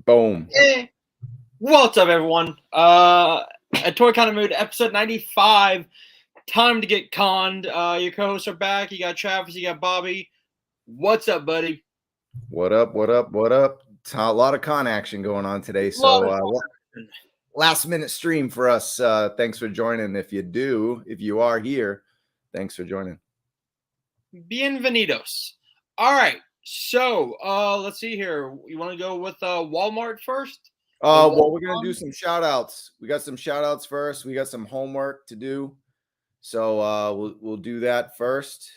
Boom. Hey, what's up, everyone? At Toy Kind of Mood, episode 95. Time to get conned. Your co-hosts are back. You got Travis, you got Bobby. What's up, buddy? What up? What up? What up? A lot of con action going on today. So last minute stream for us. Thanks for joining. If you are here, thanks for joining. Bienvenidos. All right. So let's see here. You want to go with Walmart first? Well, we're gonna do some shout outs. We got some shout outs first. We got some homework to do. So we'll do that first.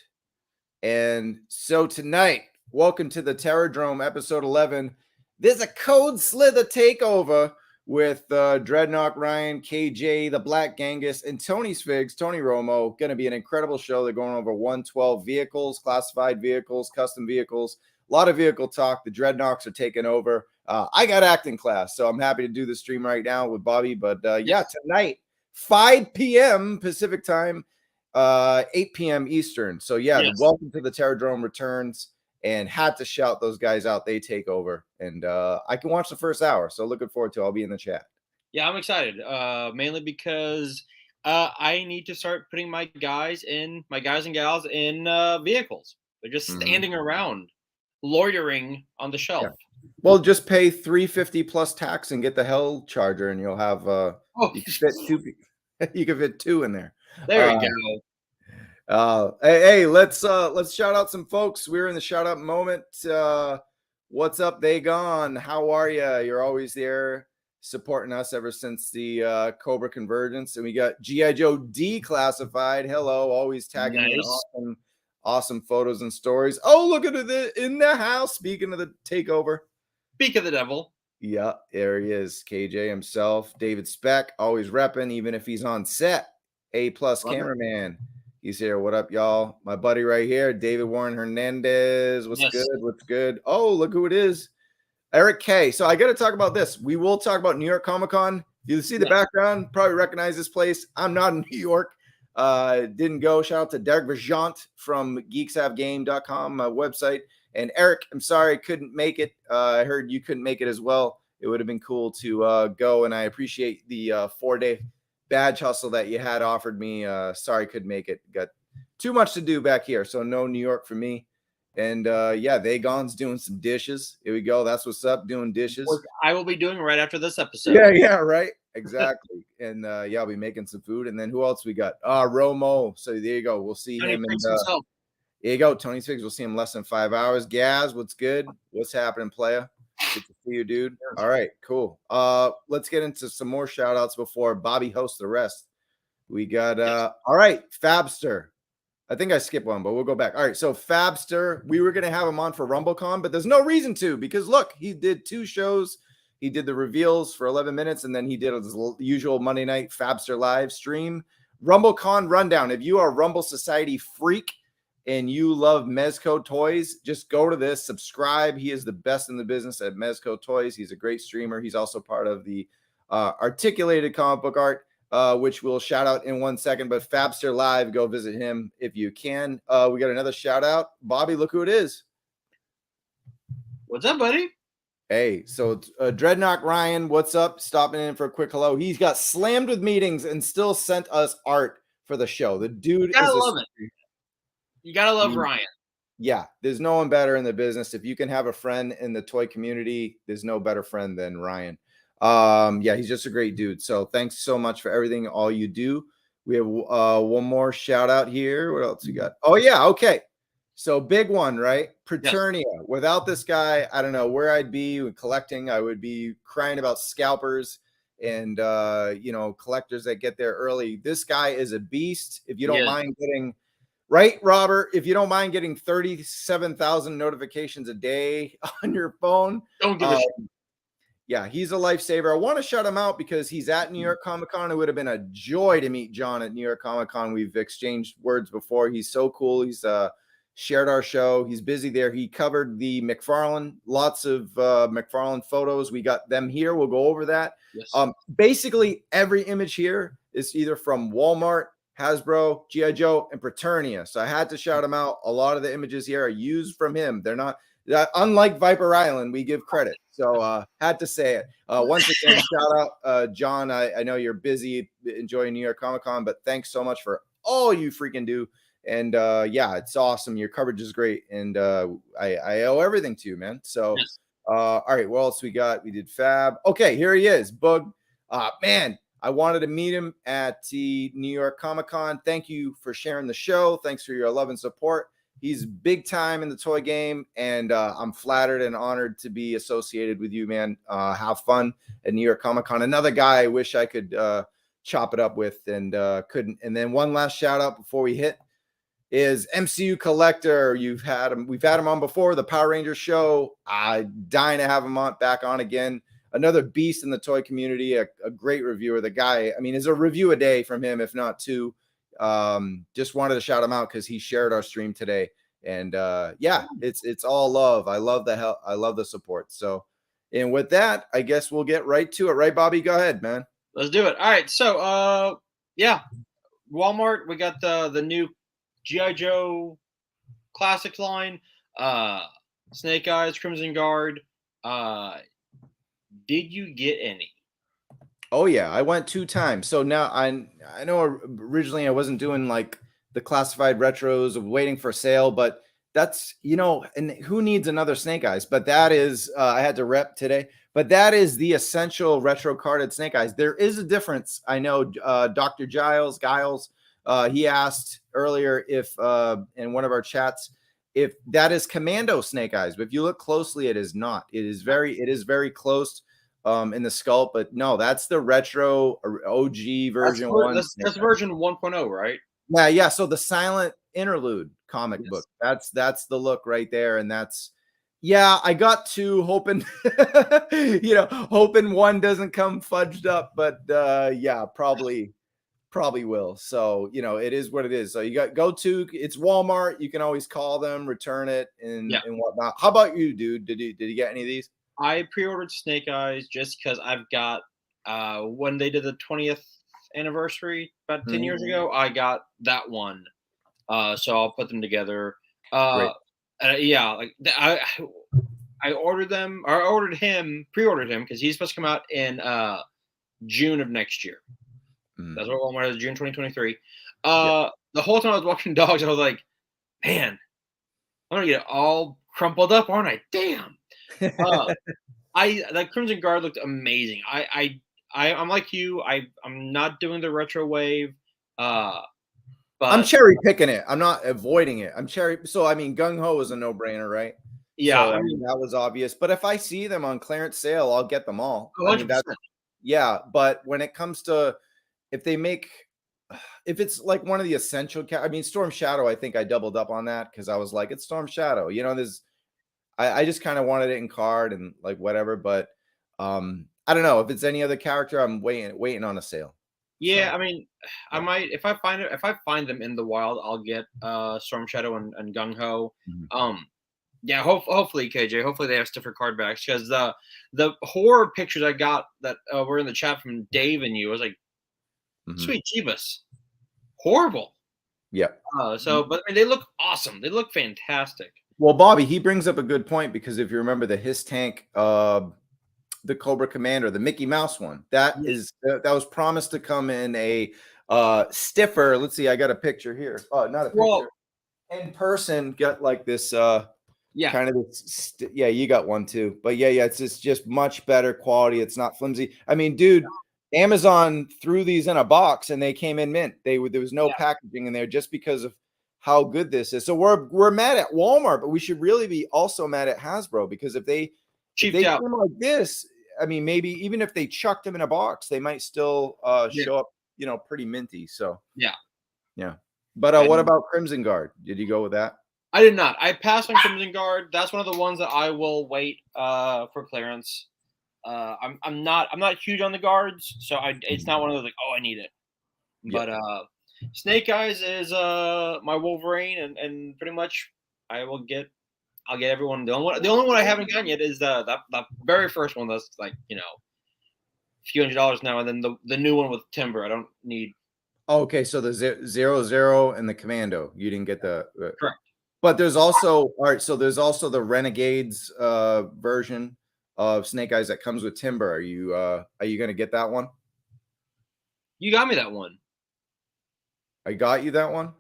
And so tonight, welcome to the Terrordrome, episode 11. There's a Code Slither takeover with Dreadnought Ryan, KJ, the Black Genghis, and Tony Sfigs, Tony Romo. Going to be an incredible show. They're going over 112 vehicles, classified vehicles, custom vehicles, a lot of vehicle talk. The Dreadnoughts are taking over. I got acting class, so I'm happy to do the stream right now with Bobby. But yeah, tonight, 5 p.m. Pacific time, 8 p.m. Eastern. So yeah, Yes. Welcome to the Terrordrome returns. And had to shout those guys out. They take over. And I can watch the first hour. So looking forward to it. I'll be in the chat. Yeah, I'm excited. Mainly because I need to start putting my guys and gals in vehicles. They're just standing around, loitering on the shelf. Yeah. Well, just pay $350 plus tax and get the Hell Charger, and you'll have you can fit two. You can fit two in there. There we go. Hey, let's shout out some folks. We're in the shout out moment. What's up, They Gone? How are you? You're always there supporting us ever since the Cobra Convergence. And we got G.I. Joe Declassified. Hello, always tagging me awesome photos and stories. Oh, look at it in the house. Speaking of the takeover. Speak of the devil. Yeah, there he is. KJ himself. David Speck, always repping, even if he's on set. A-plus cameraman. He's here. What up, y'all? My buddy right here, David Warren Hernandez. What's good? What's good? Oh, look who it is. Eric K. So I got to talk about this. We will talk about New York Comic Con. You see the background, probably recognize this place. I'm not in New York. Didn't go. Shout out to Derek Vajant from geeksavegame.com, my website. And Eric, I'm sorry I couldn't make it. I heard you couldn't make it as well. It would have been cool to go, and I appreciate the 4-day badge hustle that you had offered me. Sorry, couldn't make it. Got too much to do back here, so no New York for me. And yeah, They Gone's doing some dishes. Here we go. That's what's up, doing dishes. I will be doing right after this episode. Yeah, right. Exactly. And yeah, I'll be making some food. And then who else we got? Romo. So there you go. We'll see him. And there you go. Tony Figs. We'll see him less than 5 hours. Gaz, what's good? What's happening, playa? Good to see you, dude. All right, cool. Let's get into some more shout outs before Bobby hosts the rest. We got all right, Fabster. I think I skipped one, but we'll go back. All right, so Fabster, we were gonna have him on for RumbleCon, but there's no reason to, because look, he did 2 shows. He did the reveals for 11 minutes, and then he did his usual Monday night Fabster live stream. RumbleCon rundown. If you are a Rumble Society freak and you love Mezco Toys, just go to this, subscribe. He is the best in the business at Mezco Toys. He's a great streamer. He's also part of the Articulated Comic Book Art, which we'll shout out in 1 second. But Fabster Live, go visit him if you can. We got another shout out. Bobby, look who it is. What's up, buddy? Hey, so Dreadnought Ryan, what's up? Stopping in for a quick hello. He's got slammed with meetings and still sent us art for the show. The dude is love it. You gotta love Ryan. Yeah, there's no one better in the business. If you can have a friend in the toy community, there's no better friend than Ryan. Yeah, he's just a great dude. So thanks so much for everything, all you do. We have one more shout out here. What else you got? Oh yeah, okay. So big one, right? Preternia. Yes. Without this guy, I don't know where I'd be collecting. I would be crying about scalpers and collectors that get there early. This guy is a beast. If you don't mind getting right, Robert, if you don't mind getting 37,000 notifications a day on your phone, don't give a shit. Yeah, he's a lifesaver. I want to shout him out because he's at New York Comic Con. It would have been a joy to meet John at New York Comic Con. We've exchanged words before. He's so cool. He's shared our show. He's busy there. He covered the McFarlane, lots of McFarlane photos. We got them here. We'll go over that. Yes. Basically, every image here is either from Walmart, Hasbro, G.I. Joe, and Preternia. So I had to shout him out. A lot of the images here are used from him. They're not, unlike Viper Island, we give credit. So had to say it. Once again, shout out, John. I know you're busy enjoying New York Comic Con, but thanks so much for all you freaking do. And yeah, it's awesome. Your coverage is great. And I owe everything to you, man. So, Yes. all right, what else we got? We did Fab. Okay, here he is, Bug. Man, I wanted to meet him at the New York Comic Con. Thank you for sharing the show. Thanks for your love and support. He's big time in the toy game, and I'm flattered and honored to be associated with you, man. Have fun at New York Comic Con. Another guy I wish I could chop it up with and couldn't. And then one last shout out before we hit is MCU Collector. We've had him on before, the Power Rangers show. Dying to have him back on again. Another beast in the toy community, a great reviewer. The guy, I mean, is a review a day from him, if not two. Just wanted to shout him out because he shared our stream today. And yeah, it's all love. I love the help. I love the support. So, and with that, I guess we'll get right to it. Right, Bobby? Go ahead, man. Let's do it. All right. So yeah, Walmart, we got the new G.I. Joe Classics line, Snake Eyes, Crimson Guard. Did you get any? Oh yeah, I went 2 times. So now I know originally I wasn't doing like the classified retros of waiting for sale, but that's, you know, and who needs another Snake Eyes? But that is I had to rep today, but that is the essential retro carded Snake Eyes. There is a difference. I know Dr. Giles, he asked earlier if in one of our chats if that is Commando Snake Eyes, but if you look closely, it is not. It is very close in the sculpt, but no, that's the retro OG version. That's version 1.0, right? Yeah. So the silent interlude comic book. That's the look right there, and that's I got 2 hoping, hoping one doesn't come fudged up, but yeah, probably will. So, it is what it is. So you got it's Walmart. You can always call them, return it, and whatnot. How about you, dude? Did you get any of these? I pre-ordered Snake Eyes just because I've got when they did the 20th anniversary about 10 years ago, I got that one. So I'll put them together. Yeah, like I ordered them, or I pre-ordered him because he's supposed to come out in June of next year. That's what Walmart is, June 2023. The whole time I was walking dogs, I was like, man, I'm gonna get all crumpled up, aren't I? Damn. That Crimson Guard looked amazing. I'm like you. I'm not doing the retro wave. But I'm cherry picking it. I'm not avoiding it. So I mean, Gung Ho is a no brainer, right? Yeah, so, I mean that was obvious. But if I see them on clearance sale, I'll get them all. 100%. I mean, but when it comes to if it's like one of the essential, I mean, Storm Shadow, I think I doubled up on that because I was like, it's Storm Shadow. I just kind of wanted it in card and like whatever, but I don't know if it's any other character. I'm waiting on a sale. Yeah, so, I mean, I might if I find them in the wild, I'll get Storm Shadow and Gung Ho. Yeah, hopefully KJ, hopefully they have stiffer card backs because the horror pictures I got that were in the chat from Dave and you, I was like, sweet Jeebus, horrible. Yeah. But I mean, they look awesome. They look fantastic. Well, Bobby, he brings up a good point because if you remember the His Tank, the Cobra Commander, the Mickey Mouse one, that was promised to come in a stiffer. Let's see, I got a picture here. Oh, not a picture. Well, in person, got like this. Kind of this. You got one too. But it's just much better quality. It's not flimsy. I mean, dude, Amazon threw these in a box and they came in mint. There was no packaging in there just because of how good this is. So we're mad at Walmart, but we should really be also mad at Hasbro because if they come like this, I mean, maybe even if they chucked them in a box, they might still show up, pretty minty. So yeah. But what about Crimson Guard? Did you go with that? I did not. I passed on Crimson Guard. That's one of the ones that I will wait for clearance. I'm not huge on the guards, so it's not one of those like, oh, I need it. But Snake Eyes is my Wolverine, and pretty much I'll get everyone. The only one I haven't gotten yet is the very first one that's like a few $100s now, and then the new one with Timber. I don't need. Okay, so the 0-0 and the Commando. You didn't get the correct. But there's also all right. So there's also the Renegades version of Snake Eyes that comes with Timber. Are you gonna get that one? You got me that one. I got you that one.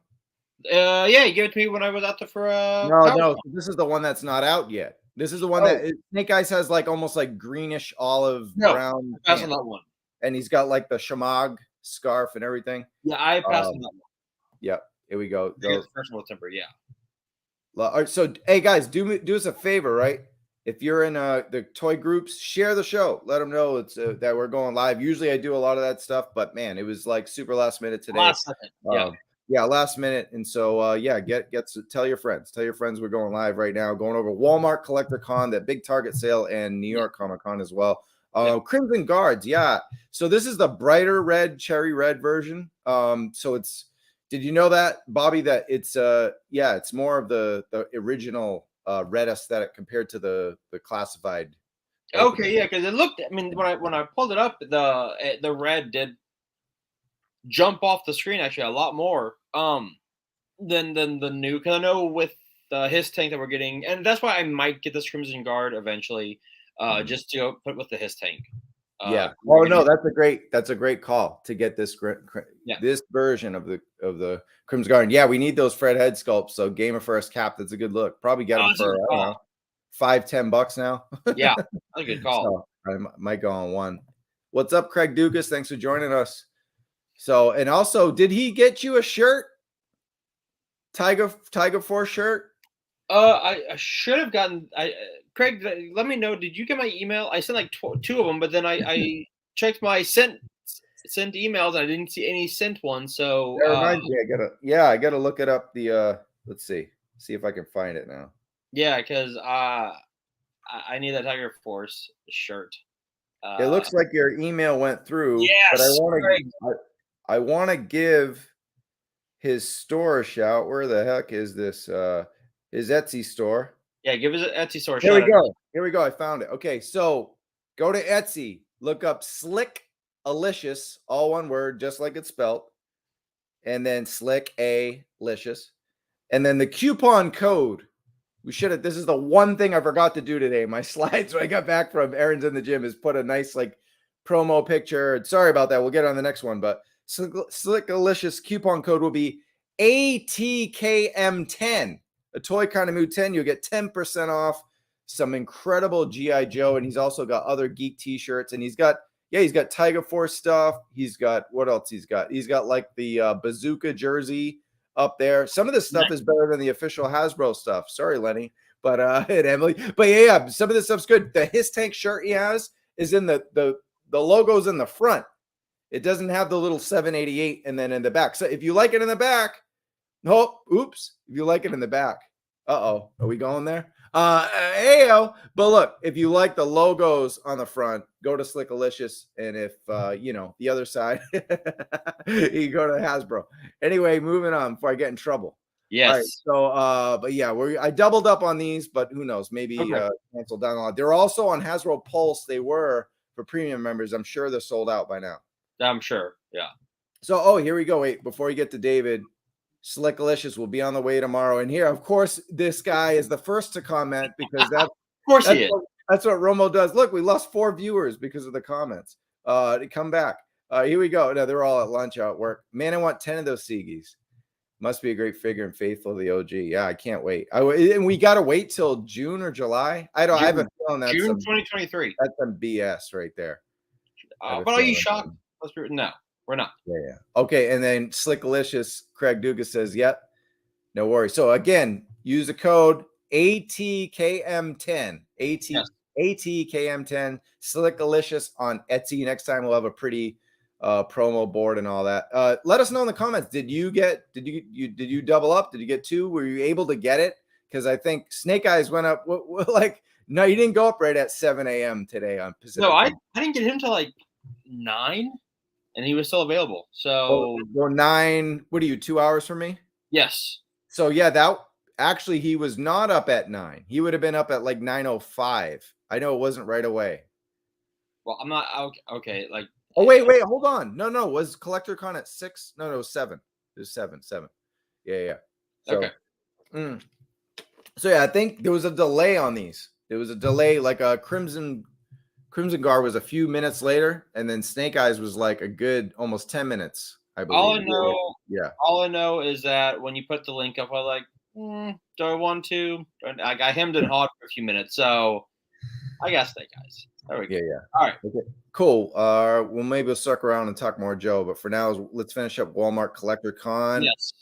Yeah, you gave it to me when I was out there for No. This is the one that's not out yet. This is the one that Snake Eyes has like almost like greenish olive brown. Pass on that one. And he's got like the shamag scarf and everything. Yeah, I passed on that one. Yep. Here we go. Personal Timber, yeah. All right, so hey guys, do us a favor, right? If you're in the toy groups, share the show. Let them know it's that we're going live. Usually I do a lot of that stuff, but man, it was like super last minute today. Last second. Yeah, last minute. And so tell your friends. Tell your friends we're going live right now. Going over Walmart Collector Con, that big Target sale, and New York Comic Con as well. Crimson Guards, yeah. So this is the brighter red, cherry red version. So it's. Did you know that, Bobby, that it's it's more of the original red aesthetic compared to the classified. Okay, yeah, because it looked. I mean, when I pulled it up, the red did jump off the screen actually a lot more than the new. Because I know with his tank that we're getting, and that's why I might get this Crimson Guard eventually, just to go put with the his tank. Yeah. Oh no, that's a great call to get this this version of the Crimson Guard. Yeah, we need those Fred head sculpts. So Gamer First cap, that's a good look. Probably get them for I don't know, $5-10 now. Yeah, that's a good call. So I might go on one. What's up, Craig Dukas? Thanks for joining us. So, and also, did he get you a shirt? Tiger Force shirt? I should have gotten. Craig, let me know. Did you get my email? I sent like 2 of them, but then I checked my sent emails and I didn't see any sent ones. So that reminds me, I gotta look it up. The let's see if I can find it now. Yeah, because I need that Tiger Force shirt. It looks like your email went through. Yes, but I want to give his store a shout. Where the heck is this? His Etsy store. Yeah, give us an Etsy store. Here we go. I found it. Okay, so go to Etsy, look up Slick Alicious, all one word, just like it's spelled, and then Slick Alicious, and then the coupon code. This is the one thing I forgot to do today. My slides when I got back from errands in the gym is put a nice like promo picture. Sorry about that. We'll get on the next one, but Slick Alicious coupon code will be ATKM10. A Toy Kind of Mood 10, you'll get 10% off some incredible G.I. Joe, and he's also got other geek t-shirts, and he's got Tiger Force stuff. He's got what else he's got? He's got like the bazooka jersey up there. Some of this stuff is better than the official Hasbro stuff. Sorry, Lenny, but and Emily. But yeah, some of this stuff's good. The His Tank shirt he has is in the logo's in the front. It doesn't have the little 788 and then in the back. So if you like it in the back, oops. If you like it in the back. Are we going there? But look, if you like the logos on the front, go to Slick Alicious. And if the other side, you go to Hasbro. Anyway, moving on before I get in trouble. Yes. Right, so but yeah, I doubled up on these, but who knows? Maybe canceled down a lot. They're also on Hasbro Pulse. They were for premium members. I'm sure they're sold out by now. I'm sure. Yeah. So here we go. Wait, before you get to David. Slick Alicious will be on the way tomorrow. And here, of course, this guy is the first to comment because that's he is. That's what Romo does. Look, we lost 4 viewers because of the comments. To come back. Here we go. No, they're all at lunch out at work. Man, I want 10 of those Seagies. Must be a great figure and faithful to the OG. Yeah, I can't wait. And we got to wait till June or July. I have a feeling that's June 2023. That's some BS right there. But are you shocked? No. We're not. Yeah. Okay. And then Slick Alicious, Craig Dugas says, yep. No worries. So again, use the code ATKM10. ATKM10. Slick Alicious on Etsy. Next time we'll have a pretty promo board and all that. Let us know in the comments. Did you double up? Did you get 2? Were you able to get it? Because I think Snake Eyes went up no, you didn't go up right at 7 a.m. today on Pacific. No, I didn't get him till like 9. And he was still available. So 9. What are you, 2 hours from me? Yes. So yeah, that actually he was not up at 9. He would have been up at like 9:05. I know it wasn't right away. Well, I'm not okay. Like Oh, wait, hold on. No. Was Collector Con at 6? No, it was 7. It was 7. Yeah. So, Okay. So yeah, I think there was a delay on these. There was a delay, like a Crimson Guard was a few minutes later, and then Snake Eyes was like a good almost 10 minutes, I believe. All I know is that when you put the link up, I was like, do I want to? I got hemmed and hawed for a few minutes, so I got Snake Eyes. There we go. Yeah. All right. Okay. Cool. Well, maybe we'll circle around and talk more Joe, but for now, let's finish up Walmart Collector Con. Yes.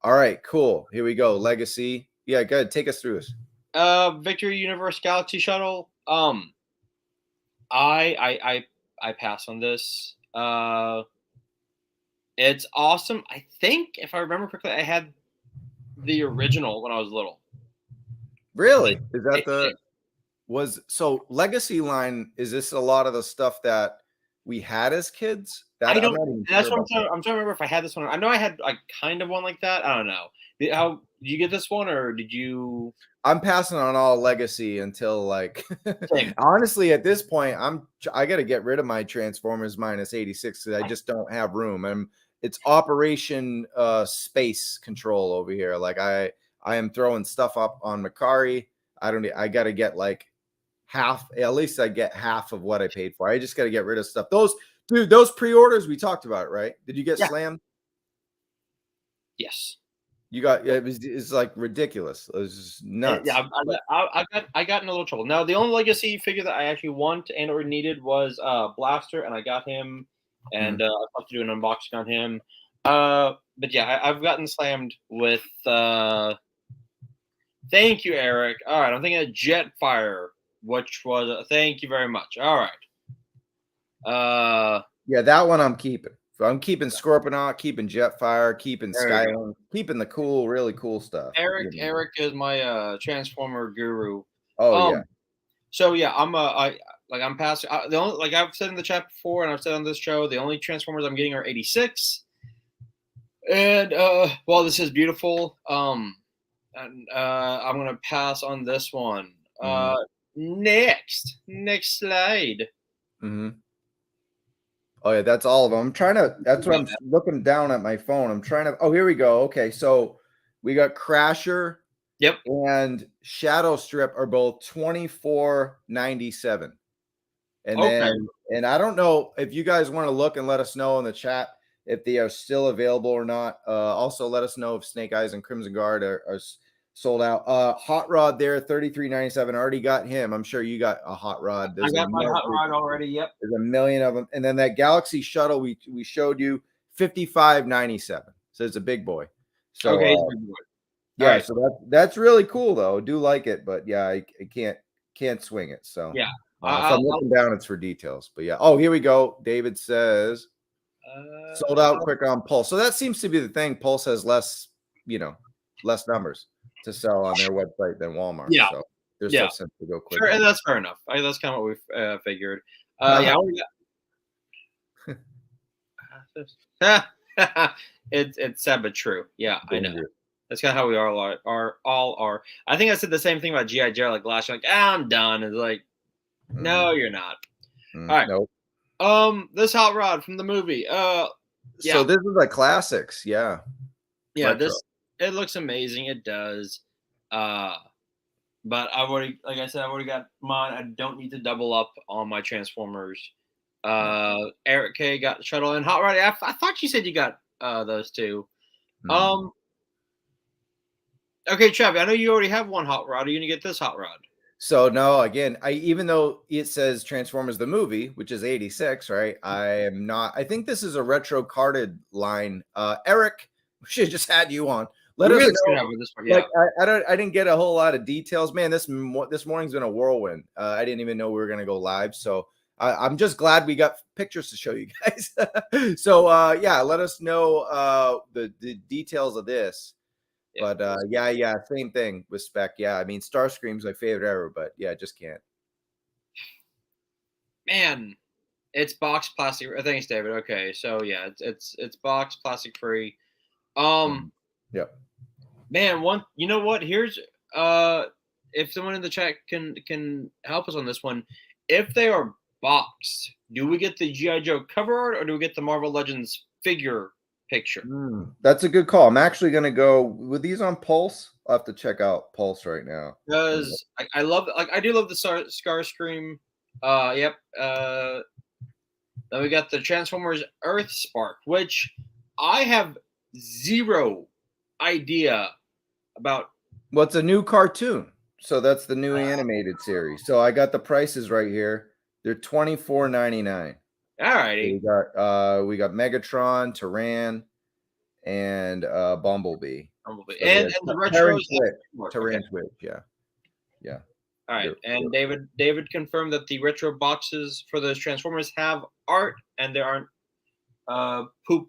All right, cool. Here we go. Legacy. Yeah, good. Take us through this. Victory Universe Galaxy Shuttle. I pass on this. It's awesome. I think if I remember correctly, I had the original when I was little. Really? Is that so Legacy line? Is this a lot of the stuff that we had as kids? I don't. That's what I'm trying to remember if I had this one. I know I had like kind of one like that. I don't know. How did you get this one, or did you? I'm passing on all Legacy until like honestly at this point I got to get rid of my Transformers minus 86 because I just don't have room. It's Operation Space Control over here. Like I am throwing stuff up on Macari. I got to get like half. At least I get half of what I paid for. I just got to get rid of stuff. Those pre-orders we talked about, right? Did you get slammed? Yes. You got it's like ridiculous. It was just nuts. Yeah, I got in a little trouble. Now the only Legacy figure that I actually want and or needed was Blaster, and I got him, and I'll have to do an unboxing on him. But yeah, I've gotten slammed with. Thank you, Eric. All right, I'm thinking of Jetfire, which was thank you very much. All right. Yeah, that one I'm keeping. So I'm keeping Scorponok, keeping Jetfire, keeping Skyline, keeping the really cool stuff. Eric is my Transformer guru. Oh yeah. So yeah, I'm passing. The only, like I've said in the chat before, and I've said on this show, the only Transformers I'm getting are 86. And well, this is beautiful. And I'm gonna pass on this one. Next slide. Mm-hmm. Oh yeah, that's all of them. That's what I'm looking down at my phone. I'm trying to. Oh, here we go. Okay, so we got Crasher. Yep. And Shadow Strip are both $24.97. And then I don't know if you guys want to look and let us know in the chat if they are still available or not. Also, let us know if Snake Eyes and Crimson Guard are sold out. Hot Rod there, $33.97. Already got him. I'm sure you got a Hot Rod. I got my Hot Rod already. Yep. There's a million of them. And then that Galaxy Shuttle we showed you, $55.97. So it's a big boy. So okay, it's a big boy. Yeah, right. So that's really cool though. I do like it, but yeah, I can't swing it. So yeah, so I'm looking down. It's for details, but yeah. Oh, here we go. David says sold out quick on Pulse. So that seems to be the thing. Pulse has less numbers to sell on their website than Walmart. Yeah, so there's stuff to go quick. Sure, and that's fair enough. That's kind of what we figured. Yeah, it's sad but true. Yeah, I know. That's kind of how we all are. I think I said the same thing about G.I. Joe like last year. Like, I'm done. It's like, no, you're not. All right. Nope. This Hot Rod from the movie. Yeah. So this is like classics. Yeah. Yeah. Retro. It looks amazing. It does. But I've already got mine. I don't need to double up on my Transformers. Eric K got the Shuttle and Hot Rod. I thought you said you got those two. Okay, Chevy, I know you already have one Hot Rod. Are you going to get this Hot Rod? So, no, again, even though it says Transformers the movie, which is 86, right? I am not. I think this is a retro carded line. Eric, we should have just had you on. Let us know. This one, yeah. Like, I didn't get a whole lot of details. Man, this morning's been a whirlwind. I didn't even know we were going to go live. So, I'm just glad we got pictures to show you guys. So, yeah, let us know the details of this. But yeah, same thing with Spec. Yeah, I mean, Starscream's my favorite ever, but yeah, just can't. Man, it's box plastic. Thanks, David. Okay, so yeah, it's box plastic free. Yep. Man, you know what? Here's if someone in the chat can help us on this one. If they are boxed, do we get the G.I. Joe cover art or do we get the Marvel Legends figure picture? That's a good call. I'm actually going to go with these on Pulse. I'll have to check out Pulse right now. Because I love, like, I do love the Starscream. Yep. Then we got the Transformers Earth Spark, which I have zero idea about. Well, it's a new cartoon. So that's the new animated series. So I got the prices right here. They're $24.99. All righty. So we got Megatron, Tyran, and Bumblebee. So and the retros. Tyran Twitch, yeah. All right, and David confirmed that the retro boxes for those Transformers have art and they aren't poop,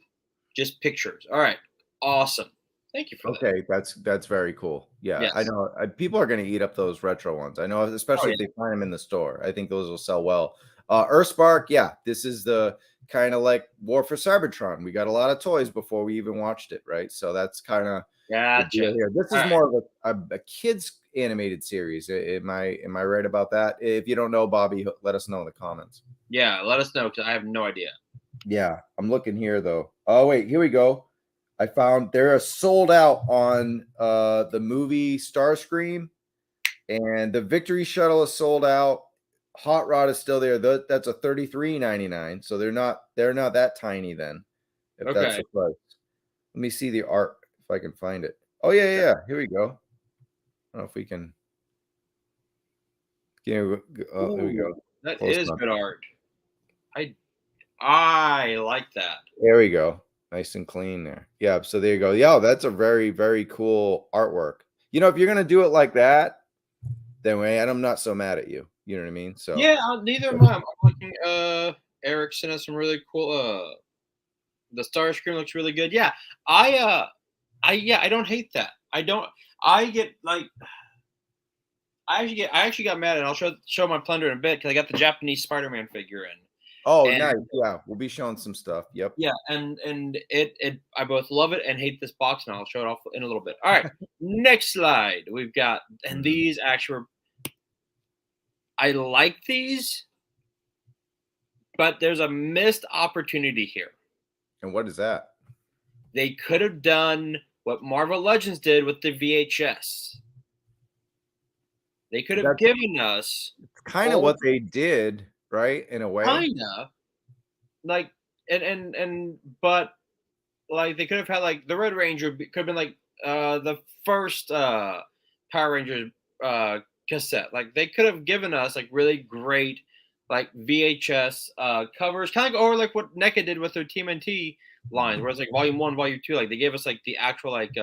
just pictures. All right, awesome. Thank you for that. Okay, that's very cool. Yeah, yes. I know people are going to eat up those retro ones. I know, especially if they find them in the store. I think those will sell well. Earthspark, yeah, this is the kind of like War for Cybertron. We got a lot of toys before we even watched it, right? So that's kind of gotcha. Here. This is more of a kids animated series. Am I right about that? If you don't know, Bobby, let us know in the comments. Yeah, let us know because I have no idea. Yeah, I'm looking here though. Oh wait, here we go. I found they're sold out on the movie Starscream, and the Victory Shuttle is sold out. Hot Rod is still there. That's a $33.99. So they're not that tiny then. If that's the price. Let me see the art if I can find it. Oh yeah. Here we go. I don't know if we can. Here we go. That is good art. I like that. There we go. Nice and clean there. Yeah. So there you go. Yeah, that's a very, very cool artwork. You know, if you're gonna do it like that, then I'm not so mad at you. You know what I mean? So yeah, neither am I. I'm looking. Eric sent us some really cool. The Starscream looks really good. Yeah, I don't hate that. I get like. I actually got mad, and I'll show my plunder in a bit because I got the Japanese Spider-Man figure in. Oh, nice. Yeah, we'll be showing some stuff. Yep. Yeah, and it I both love it and hate this box, and I'll show it off in a little bit. All right, next slide. We've got, and these actually, I like these, but there's a missed opportunity here. And what is that? They could have done what Marvel Legends did with the VHS. They could have given us kind of what they did, right? In a way, kinda like but like they could have had like the Red Ranger could have been like the first Power Rangers cassette. Like they could have given us like really great like VHS covers, kind of like, or like what NECA did with their TMNT lines, where it's like Volume 1, Volume 2. Like they gave us like the actual like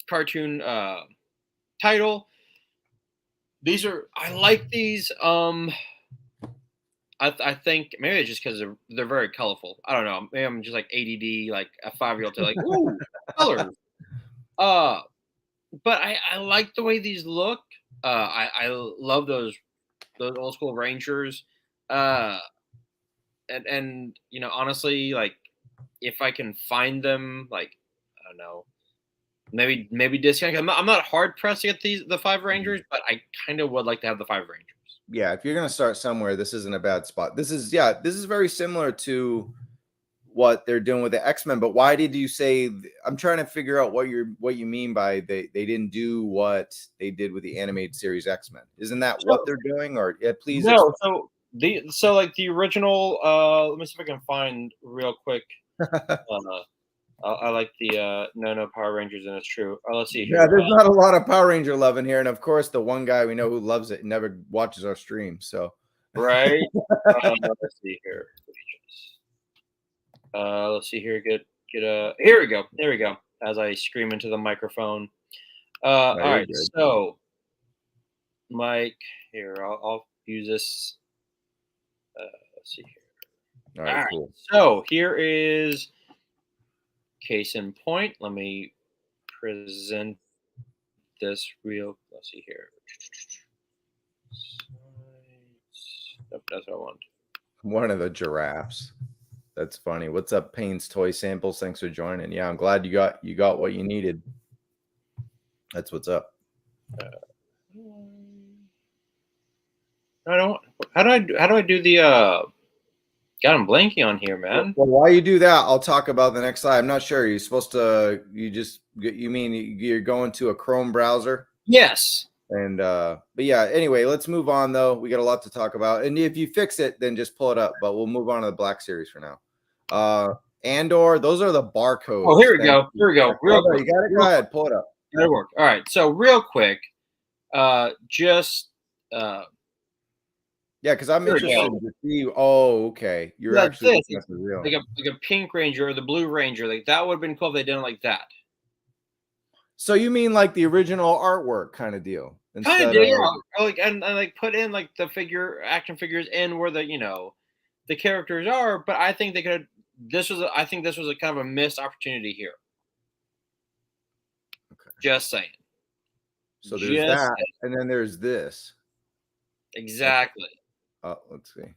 cartoon title. I like these. I think maybe it's just because they're very colorful. I don't know. Maybe I'm just like ADD, like a 5-year-old, like, ooh, colors. But I like the way these look. I love those old school Rangers. And you know, honestly, like if I can find them, like I don't know, maybe discount. I'm not hard pressed to get the 5 Rangers, but I kind of would like to have the 5 Rangers. Yeah, if you're gonna start somewhere, this isn't a bad spot. This is very similar to what they're doing with the X-Men. But why did you say? I'm trying to figure out what you mean by they didn't do what they did with the animated series X-Men. Isn't that what they're doing? Or please? No. So like the original. Let me see if I can find real quick. I like the no Power Rangers, and it's true. Let's see here. Yeah, there's not a lot of Power Ranger love in here, and of course, the one guy we know who loves it never watches our stream. So, right. Let's see here. Let's see here. Get here we go. There we go. As I scream into the microphone. All right. Good. So, Mike, here I'll use this. Let's see here. All right. Cool. So here is. Case in point, let me present this real. Let's see here. Nope, that's what I want. One of the giraffes. That's funny. What's up, Payne's Toy Samples? Thanks for joining. Yeah, I'm glad you got what you needed. That's what's up. I don't. How do I do the? God, I'm blanking on here, man. Well, while you do that, I'll talk about the next slide. I'm not sure. You're supposed to. You mean you're going to a Chrome browser? Yes. And but yeah. Anyway, let's move on though. We got a lot to talk about. And if you fix it, then just pull it up. But we'll move on to the Black Series for now. Andor. Those are the barcodes. Oh, here we go. Here we go. Real quick. You got it. Go ahead. Pull it up. That'll work. All right. So real quick, just. Yeah, because I'm interested to see. Oh, okay. You're actually real. Like a pink ranger or the blue ranger. Like that would have been cool if they did it like that. So you mean like the original artwork kind of deal? Kind of, yeah. Like and like put in like the action figures in where the characters are. But I think they could. I think this was a kind of a missed opportunity here. Okay. Just saying. So there's that, and then there's this. Exactly. Let's see.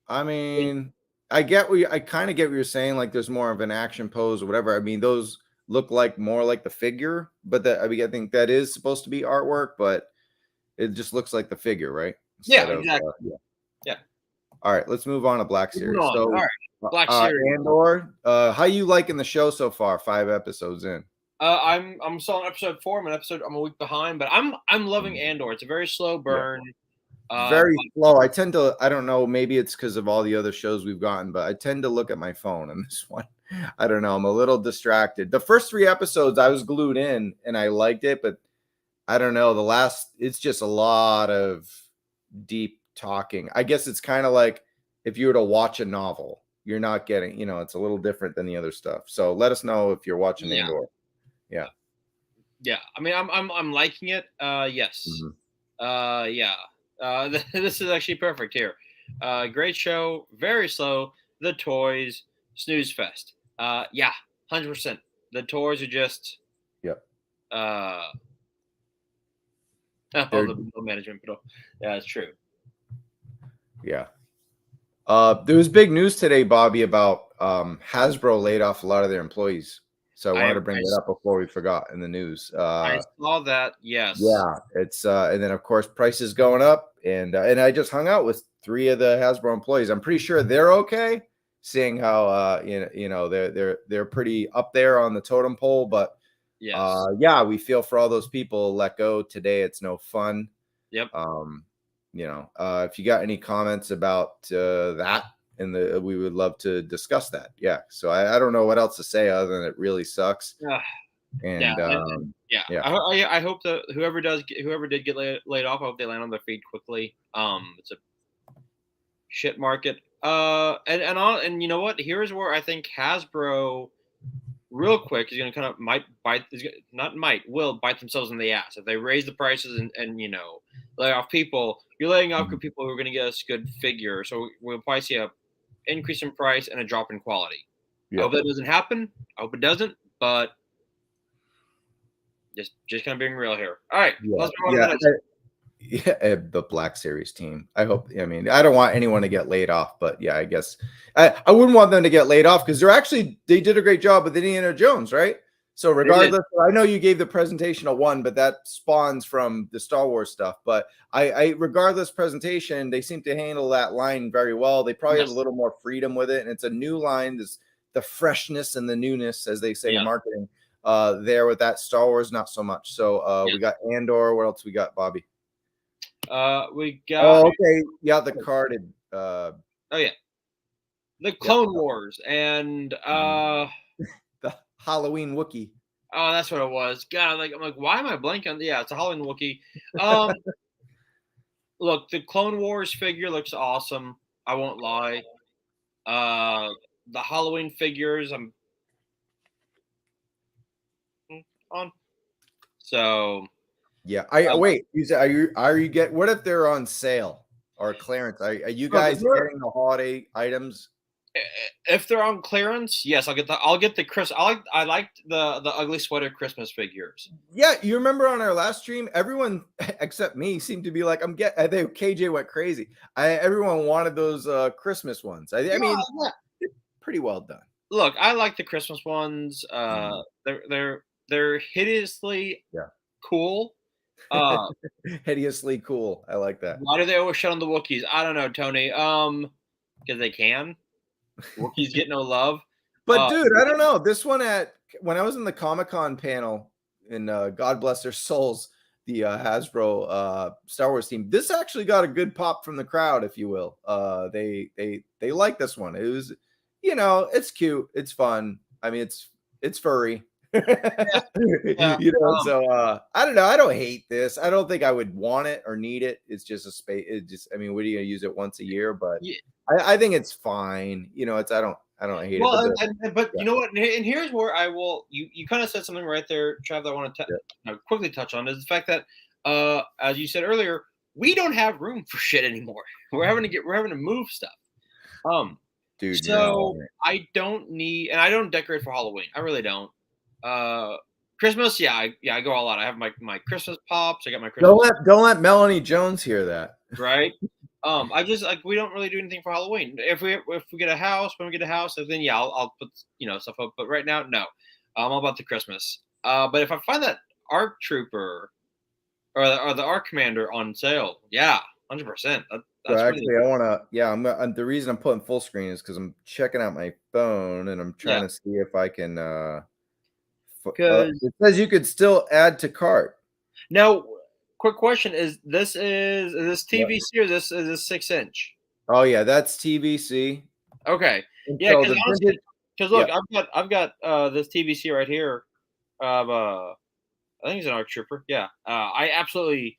I mean, I kind of get what you're saying. Like, there's more of an action pose or whatever. I mean, those look like more like the figure, but I think that is supposed to be artwork, but it just looks like the figure, right? Exactly. Yeah. All right, let's move on to Black Series. So, all right, Black Series. Andor, how you liking the show so far? 5 episodes in. I'm still on episode 4. I'm a week behind, but I'm loving Andor. It's a very slow burn. Yeah. Very slow. I don't know, maybe it's because of all the other shows we've gotten, but I tend to look at my phone on this one. I don't know. I'm a little distracted. The first 3 episodes I was glued in and I liked it, but I don't know. It's just a lot of deep talking. I guess it's kind of like if you were to watch a novel, you're not getting, it's a little different than the other stuff. So let us know if you're watching Andor. Yeah. Yeah. I mean, I'm liking it. Yes. Mm-hmm. Yeah. This is actually perfect here. Great show, very slow. The toys, snooze fest. Yeah, 100%. The toys are just. Yep. The management, but yeah, it's true. Yeah. There was big news today, Bobby, about Hasbro laid off a lot of their employees. So I wanted to bring that up before we forgot in the news. I saw that. Yes. Yeah, it's and then of course prices going up, and I just hung out with 3 of the Hasbro employees. I'm pretty sure they're okay, seeing how they're pretty up there on the totem pole. But yeah, we feel for all those people let go today. It's no fun. Yep. If you got any comments about that. We would love to discuss that. Yeah. So I don't know what else to say other than it really sucks. And I hope that whoever did get laid off, I hope they land on their feet quickly. It's a shit market. And you know what? Here's where I think Hasbro, real quick, is going to kind of will bite themselves in the ass if they raise the prices and lay off people. You're laying off good people who are going to get us good figure. So we'll probably see a increase in price and a drop in quality. I hope that doesn't happen. I hope it doesn't, but just kind of being real here. All right, let's move on to the Black Series team. I don't want anyone to get laid off, but yeah, I guess I wouldn't want them to get laid off because they did a great job with Indiana Jones, right? So regardless, I know you gave the presentation a 1, but that spawns from the Star Wars stuff. But I regardless presentation, they seem to handle that line very well. They probably have a little more freedom with it, and it's a new line. This the freshness and the newness, as they say in marketing, there with that. Star Wars, not so much. So we got Andor. What else we got, Bobby? We got. Oh, okay. Yeah, the carded. The Clone Wars and the Halloween Wookiee. Oh, that's what it was. God, I'm like, why am I blanking on? Yeah, it's a Halloween Wookiee. Look, the Clone Wars figure looks awesome. I won't lie. The Halloween figures, I'm on. So. Yeah, wait. You said, are you get? What if they're on sale or clearance? Are you guys getting the holiday items? If they're on clearance, yes, I'll get the Chris. I liked the ugly sweater Christmas figures. Yeah, you remember on our last stream, everyone except me seemed to be like, I think KJ went crazy. Everyone wanted those Christmas ones. I mean, pretty well done. Look, I like the Christmas ones. They're hideously cool. Hideously cool. I like that. Why do they always shut on the Wookiees? I don't know, Tony. Because they can. Wookiees get no love. But dude, I don't know. This one when I was in the Comic-Con panel, and God bless their souls, the Hasbro Star Wars team, this actually got a good pop from the crowd, if you will. They like this one. It was, it's cute, it's fun. I mean, it's furry. Yeah. So I don't know. I don't hate this. I don't think I would want it or need it. It's just a space. I mean, what are you gonna use it once a year? But yeah. I think it's fine. I don't hate it. But you know what? And here's where I will. You kind of said something right there, Trav, that I want to quickly touch on is the fact that, as you said earlier, we don't have room for shit anymore. We're having to move stuff. Dude. So I don't need, and I don't decorate for Halloween. I really don't. Christmas, I go all out. I have my Christmas pops. I got my Christmas. Don't let Melanie Jones hear that. Right. I just we don't really do anything for Halloween. If we get a house, when we get a house, then I'll put stuff up. But right now, no. I'm all about the Christmas. But if I find that ARC Trooper or the ARC Commander on sale, 100%. So actually, I want to. The reason I'm putting full screen is because I'm checking out my phone and I'm trying to see if I can. It says you could still add to cart. Now, quick question: Is this TVC or is this 6-inch? Oh yeah, that's TVC. Okay, yeah, because look, I've got this TVC right here. I think it's an ARC Trooper. Yeah, I absolutely.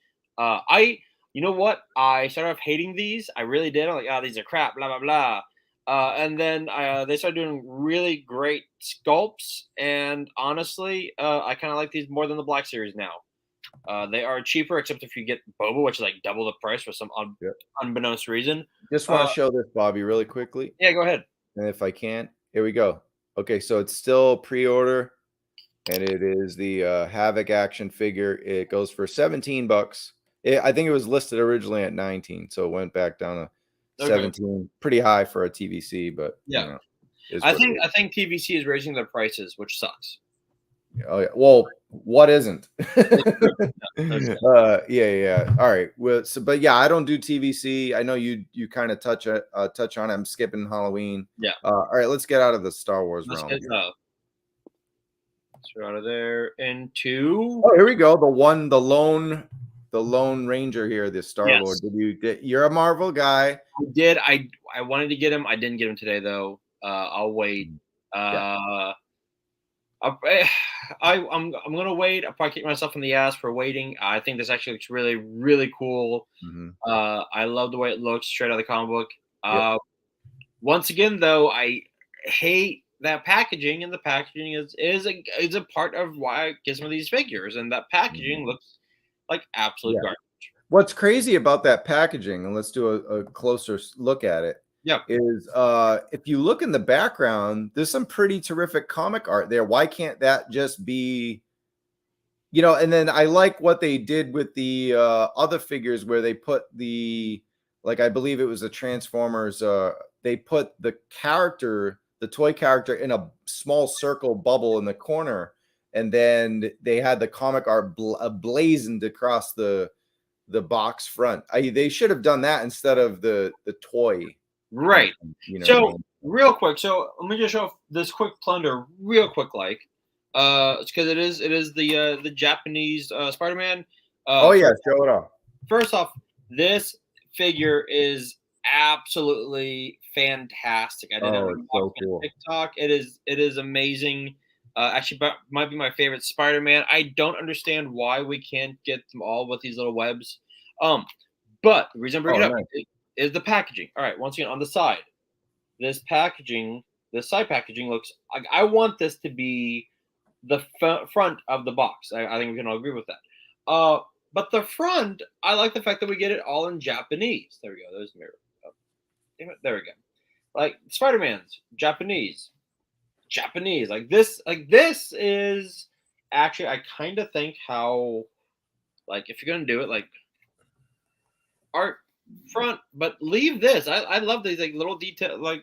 You know what? I started off hating these. I really did. I'm like, these are crap. Blah blah blah. And then they started doing really great sculpts, and honestly, I kind of like these more than the Black Series now. They are cheaper, except if you get Boba, which is like double the price for some unbeknownst reason. Just want to show this, Bobby, really quickly. Yeah, go ahead. And if I can, here we go. Okay, so it's still pre-order, and it is the Havoc action figure. It goes for $17. I think it was listed originally at 19, so it went back down to 17. Pretty high for a TVC, but I think TVC is raising their prices, which sucks. Oh yeah. Well, what isn't? All right. Well, but I don't do TVC. I know you kind of touch on it. I'm skipping Halloween. Yeah. All right. Let's get out of the Star Wars realm. Let's go out of there into. Oh, here we go. The Lone Ranger here. The Star Lord. You're a Marvel guy. I did. I wanted to get him. I didn't get him today though. I'll wait. I'm gonna wait. I'll probably kick myself in the ass for waiting. I think this actually looks really, really cool. Mm-hmm. I love the way it looks straight out of the comic book. Once again, though, I hate that packaging, and the packaging is a part of why I get some of these figures, and that packaging looks like absolute garbage. What's crazy about that packaging, and let's do a closer look at it. Is if you look in the background, there's some pretty terrific comic art there. Why can't that just be, and then I like what they did with the other figures where they put I believe it was the Transformers, they put the toy character in a small circle bubble in the corner, and then they had the comic art blazoned across the box front. They should have done that instead of the toy. Right. So real quick, let me just show this quick plunder real quick, it's because it is the Japanese Spider-Man. Show it off. First off, this figure is absolutely fantastic. I did it on TikTok. It is amazing. Actually, might be my favorite Spider-Man. I don't understand why we can't get them all with these little webs. But the reason I'm bringing it up is the packaging. All right, once again, on the side, this side packaging looks like I want this to be the front of the box. I think we can all agree with that. But the front, I like the fact that we get it all in Japanese. There we go. There's the mirror. Oh, damn it. There we go. Like Spider-Man's Japanese. Like this is actually, I kind of think how, if you're gonna do it, art front, but leave this. I love these little detail.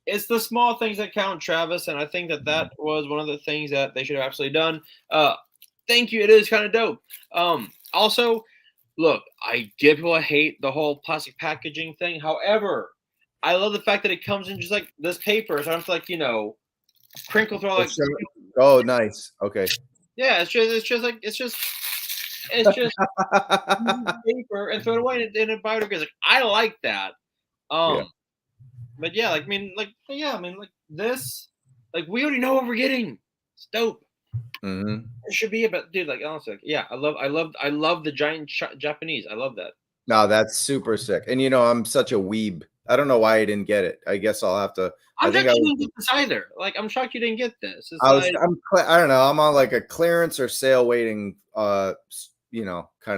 It's the small things that count, Travis, and I think that was one of the things that they should have absolutely done. Thank you. It is kind of dope. Also, look, I get people hate the whole plastic packaging thing. However, I love the fact that it comes in just like this paper. So I don't have to like, crinkle through like. Oh, nice. Okay. Yeah, it's just paper and throw it away in a biodegrades. Like I like that. Yeah. But yeah, like this, like we already know what we're getting. It's dope. Mm-hmm. It should be about, dude. Like honestly, like, yeah, I love the giant Japanese. I love that. No, that's super sick. And I'm such a weeb. I don't know why I didn't get it. I guess I'll have to. I'm shocked you didn't get this either. Like I'm shocked you didn't get this. It's I don't know. I'm on like a clearance or sale waiting, kind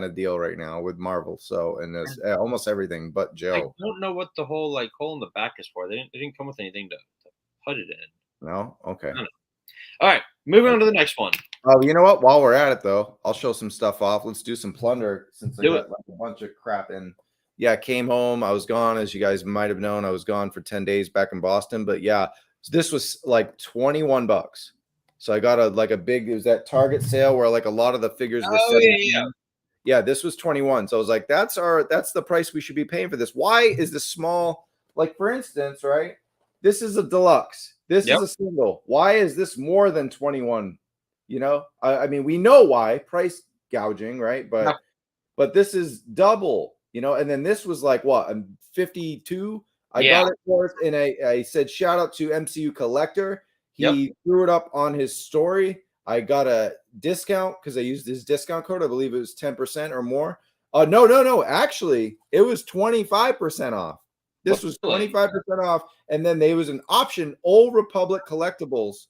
of deal right now with Marvel. So, and there's almost everything but Joe. I don't know what the whole like hole in the back is for. They didn't come with anything to put it in. No? Okay. All right, moving on to the next one. Oh, you know what? While we're at it, though, I'll show some stuff off. Let's do some plunder since I got like a bunch of crap in. Yeah, came home. I was gone, as you guys might have known. I was gone for 10 days back in Boston. But yeah, this was like $21. So I got it was that Target sale where like a lot of the figures were 17. Yeah, this was 21. So I was like, that's the price we should be paying for this. Why is the small, like for instance, right? This is a deluxe. This is a single. Why is this more than 21? I mean, we know why, price gouging, right? But this is double, and then this was like what, 52. I got it for it, and I said shout out to MCU Collector. He threw it up on his story. I got a discount because I used his discount code. I believe it was 10% or more. No. Actually, it was 25% off. This was 25% off. And then there was an option, Old Republic Collectibles.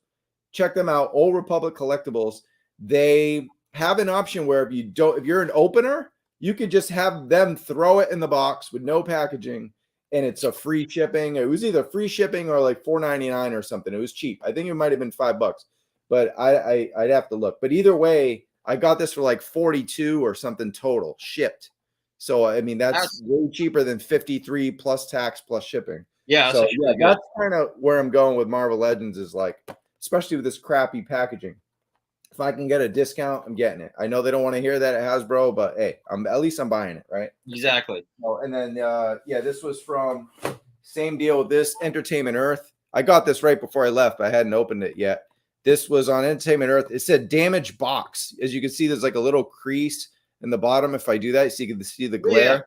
Check them out, Old Republic Collectibles. They have an option where if you're an opener, you could just have them throw it in the box with no packaging, and it's a free shipping. It was either free shipping or like $4.99 or something. It was cheap. I think it might have been $5, but I'd have to look. But either way, I got this for like 42 or something total shipped. So I mean that's way cheaper than 53 plus tax plus shipping. Yeah. So yeah, that's kind of where I'm going with Marvel Legends, is like, especially with this crappy packaging. If I can get a discount, I'm getting it. I know they don't want to hear that at Hasbro, but hey, at least I'm buying it, right? Exactly. Oh, and then this was from same deal with this Entertainment Earth. I got this right before I left, but I hadn't opened it yet. This was on Entertainment Earth. It said damaged box. As you can see, there's like a little crease in the bottom. If I do that, so you can see the glare. Yeah.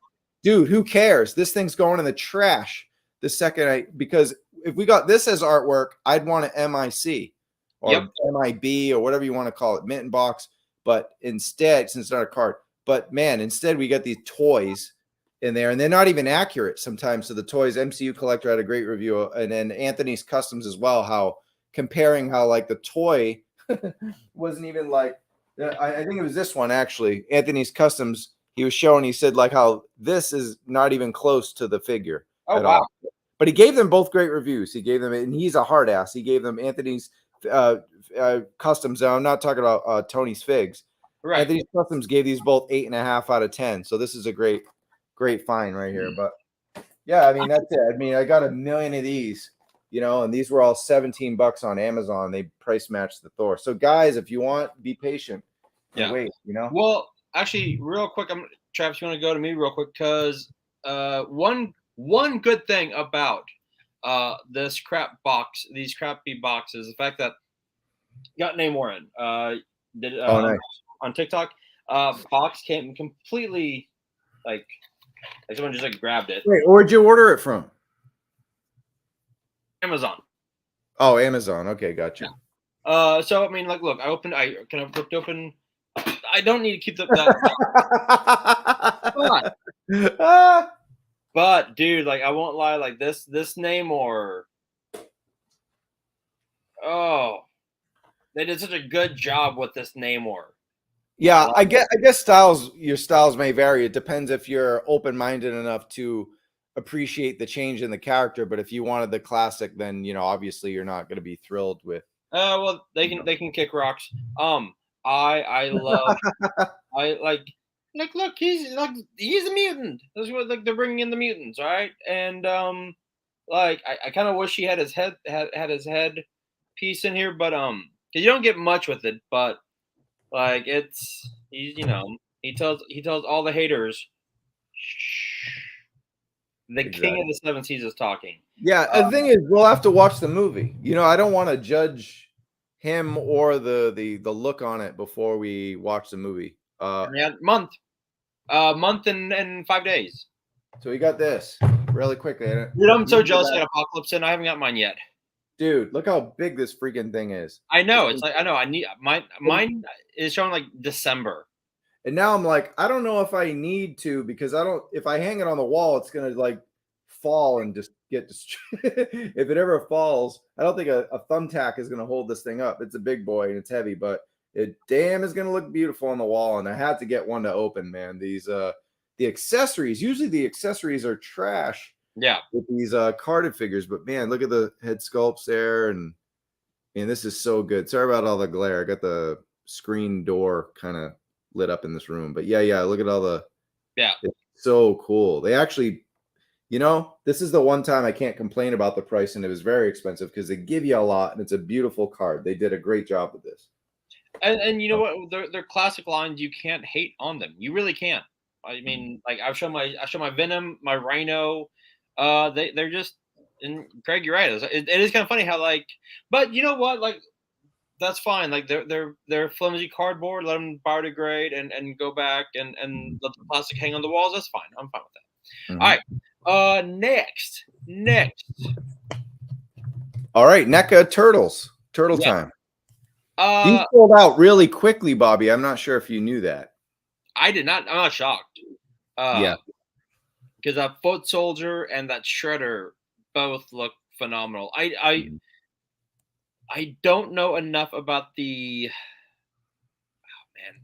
Dude, who cares? This thing's going in the trash the second because if we got this as artwork, I'd want an MIC or MIB or whatever you want to call it, mint and box. But instead, since it's not a card, instead we got these toys in there, and they're not even accurate sometimes. So the toys, MCU Collector had a great review, and then Anthony's Customs as well, comparing how like the toy wasn't even like, I think it was this one actually, Anthony's Customs. He was showing, he said like how this is not even close to the figure at all. But he gave them both great reviews. He gave them, and he's a hard ass. He gave them Anthony's Customs. I'm not talking about Tony's Figs. Right. Anthony's Customs gave these both 8.5 out of 10. So this is a great find right here. But yeah, I mean that's it. I mean I got a million of these, and these were all $17 on Amazon. They price matched the Thor. So guys, if you want, be patient. Wait. Well, actually, real quick, Travis, you want to go to me real quick because one good thing about this crap box, these crappy boxes, the fact that got Namor in nice. On TikTok, box came completely like someone just like grabbed it. Wait, where'd you order it from? Amazon. Oh, Amazon. Okay, gotcha. Yeah. So I mean, like, look, I flipped open. I don't need to keep that. But dude, like, I won't lie, like this Namor. Oh, they did such a good job with this Namor. Yeah, I guess your styles may vary. It depends if you're open-minded enough to appreciate the change in the character. But if you wanted the classic, then obviously you're not going to be thrilled with. Well, they can kick rocks. I love. I like. Look, he's a mutant. That's what they're bringing in the mutants, right? And I kind of wish he had his head piece in here, but because you don't get much with it, but Like he tells all the haters, shh, the king of the seven seas is talking. Yeah, the thing is, we'll have to watch the movie. I don't want to judge him or the look on it before we watch the movie. Month and 5 days. So we got this really quickly. Dude, I'm so jealous I got Apocalypse in. I haven't got mine yet. Dude, look how big this freaking thing is. I know. I need mine is showing like December. And now I'm like, I don't know if I need to, because if I hang it on the wall, it's gonna like fall and just get destroyed. If it ever falls, I don't think a thumbtack is gonna hold this thing up. It's a big boy and it's heavy, but it damn is gonna look beautiful on the wall. And I had to get one to open, man. These the accessories, usually the accessories are trash. Yeah. With these carded figures, but man, look at the head sculpts there, and this is so good. Sorry about all the glare. I got the screen door kind of lit up in this room, but yeah, look at all the it's so cool. They actually, this is the one time I can't complain about the price, and it was very expensive because they give you a lot, and it's a beautiful card. They did a great job with this. And you know what? They're classic lines. You can't hate on them. You really can't. I mean, like I show my Venom, my Rhino. They're just, and Craig, you're right. It is kind of funny how but you know what? Like that's fine. Like they're flimsy cardboard. Let them biodegrade and go back and let the plastic hang on the walls. That's fine. I'm fine with that. Mm-hmm. All right. Next. All right, NECA Turtles. Turtle time. These sold out really quickly, Bobby. I'm not sure if you knew that. I did not. I'm not shocked. Yeah. Because that Foot Soldier and that Shredder both look phenomenal. I don't know enough about the. Oh man,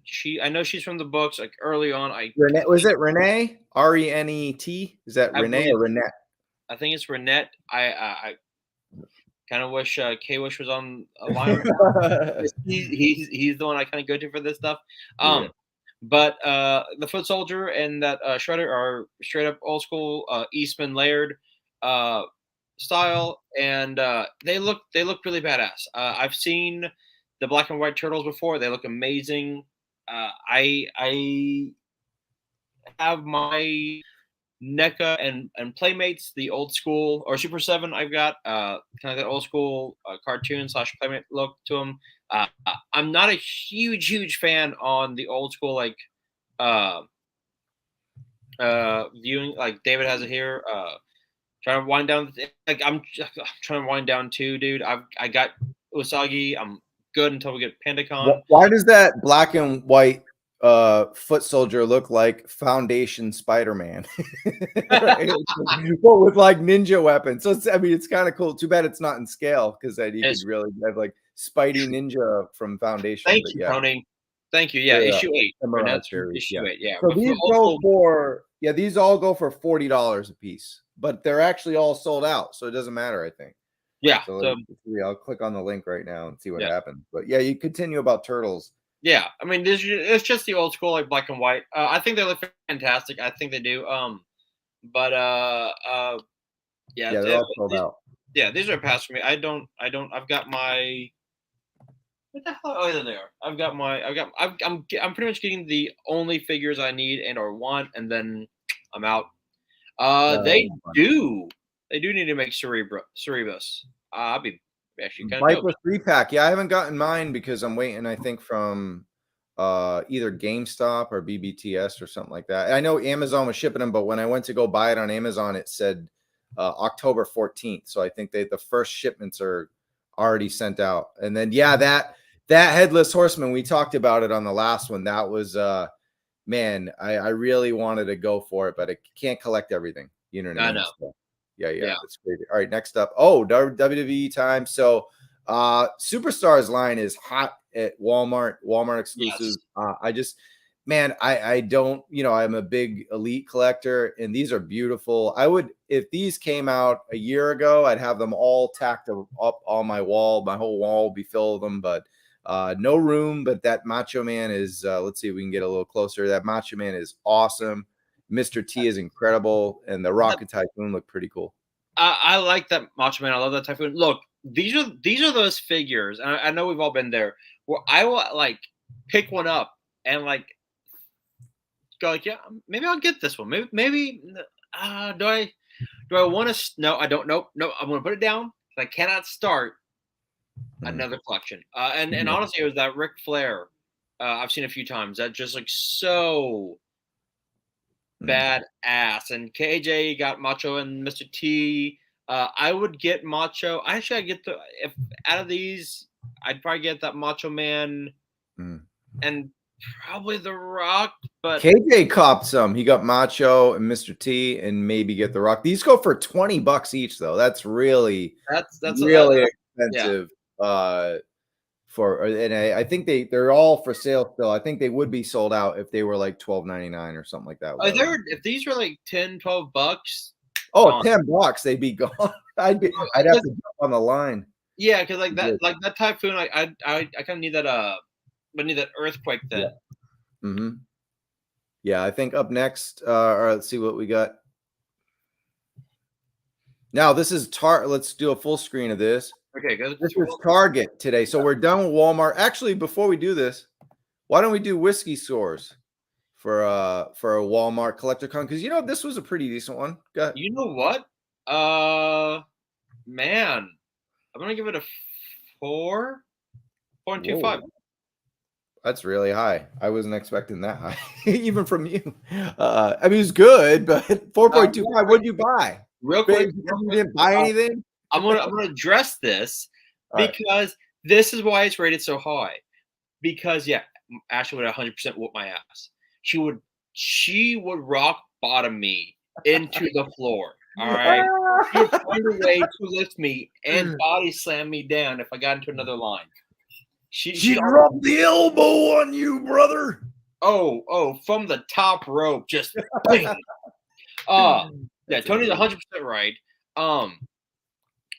I know she's from the books. Like early on, was it Renee? Renet? Is that Renee or Renette? I think it's Renette. I kind of wish K-Wish was on a line. He's the one I kind of go to for this stuff. But the Foot Soldier and that Shredder are straight up old school Eastman Laird style, and they look really badass. I've seen the black and white turtles before; they look amazing. I have my NECA and Playmates, the old school or Super 7. I've got kind of that old school cartoon / Playmate look to them. I'm not a huge fan on the old school viewing. Like David has it here. Trying to wind down. Like I'm trying to wind down too, dude. I got Usagi. I'm good until we get PandaCon. Why does that black and white Foot Soldier look like Foundation Spider-Man? But with like ninja weapons. So it's kind of cool. Too bad it's not in scale, because then you could really have like Spidey Ninja from Foundation. Thank you, Tony. Thank you. Yeah, issue 8. Issue 8. Yeah. So these go for these all go for $40 a piece, but they're actually all sold out, so it doesn't matter, I think. Yeah. So I'll click on the link right now and see what happens. But yeah, you continue about Turtles. Yeah, I mean, it's just the old school, like black and white. I think they look fantastic. I think they do. But they're all sold out. Yeah, these are a pass for me. I've got my. What the hell? Oh, there they are. I'm pretty much getting the only figures I need and or want, and then I'm out. They do need to make Cerebus. I'll be actually kind of Viper 3-pack. Yeah, I haven't gotten mine because I'm waiting, I think, from either GameStop or BBTS or something like that. I know Amazon was shipping them, but when I went to go buy it on Amazon, it said October 14th. So I think the first shipments are already sent out. And then that Headless Horseman, we talked about it on the last one. That was man, I really wanted to go for it, but I can't collect everything. You know what I mean? I know. So, yeah, that's crazy. All right, next up. Oh, WWE time. So Superstars line is hot at Walmart exclusive. Yes. I don't, I'm a big Elite collector, and these are beautiful. If these came out a year ago, I'd have them all tacked up on my wall. My whole wall would be filled with them, but no room. But that Macho Man is, let's see if we can get a little closer. That Macho Man is awesome. Mr. T is incredible, and the Rocket Typhoon look pretty cool. I like that Macho Man. I love that Typhoon. Look, these are those figures, and I know we've all been there, where I will like pick one up and like go like, yeah, maybe I'll get this one. Maybe do I want to? No, I don't. Nope. No, I'm gonna put it down. I cannot start another collection. And honestly, it was that Ric Flair. I've seen a few times. That just looks so badass. And KJ got Macho and Mr. T. I would get Macho. Actually, I get if out of these, I'd probably get that Macho Man and probably The Rock. But KJ copped some. He got Macho and Mr. T, and maybe get The Rock. These go for $20 each, though. That's really really expensive. Yeah. I think they're all for sale still. I think they would be sold out if they were like $12.99 or something like that. If these were like $10-$12, $10, they'd be gone. I'd have to jump on the line. Yeah, because like that typhoon, I kind of need that need that earthquake then. Yeah. Yeah, I think up next, all right, let's see what we got. Now this is let's do a full screen of this. Okay, good. This is Target today. So we're done with Walmart. Actually, before we do this, why don't we do whiskey stores for a Walmart collector con? Because this was a pretty decent one. You know what? Man, I'm gonna give it a 4.25. That's really high. I wasn't expecting that high, even from you. I mean, it's good, but 4.25. What did you buy? Real quick, you didn't buy anything. I'm gonna address this because this is why it's rated so high. Because Ashley would 100% whoop my ass. She would rock bottom me into the floor. All right, she would find a way to lift me and body slam me down if I got into another line. She dropped the elbow on you, brother. Oh, from the top rope, just bang. Yeah, Tony's 100% right.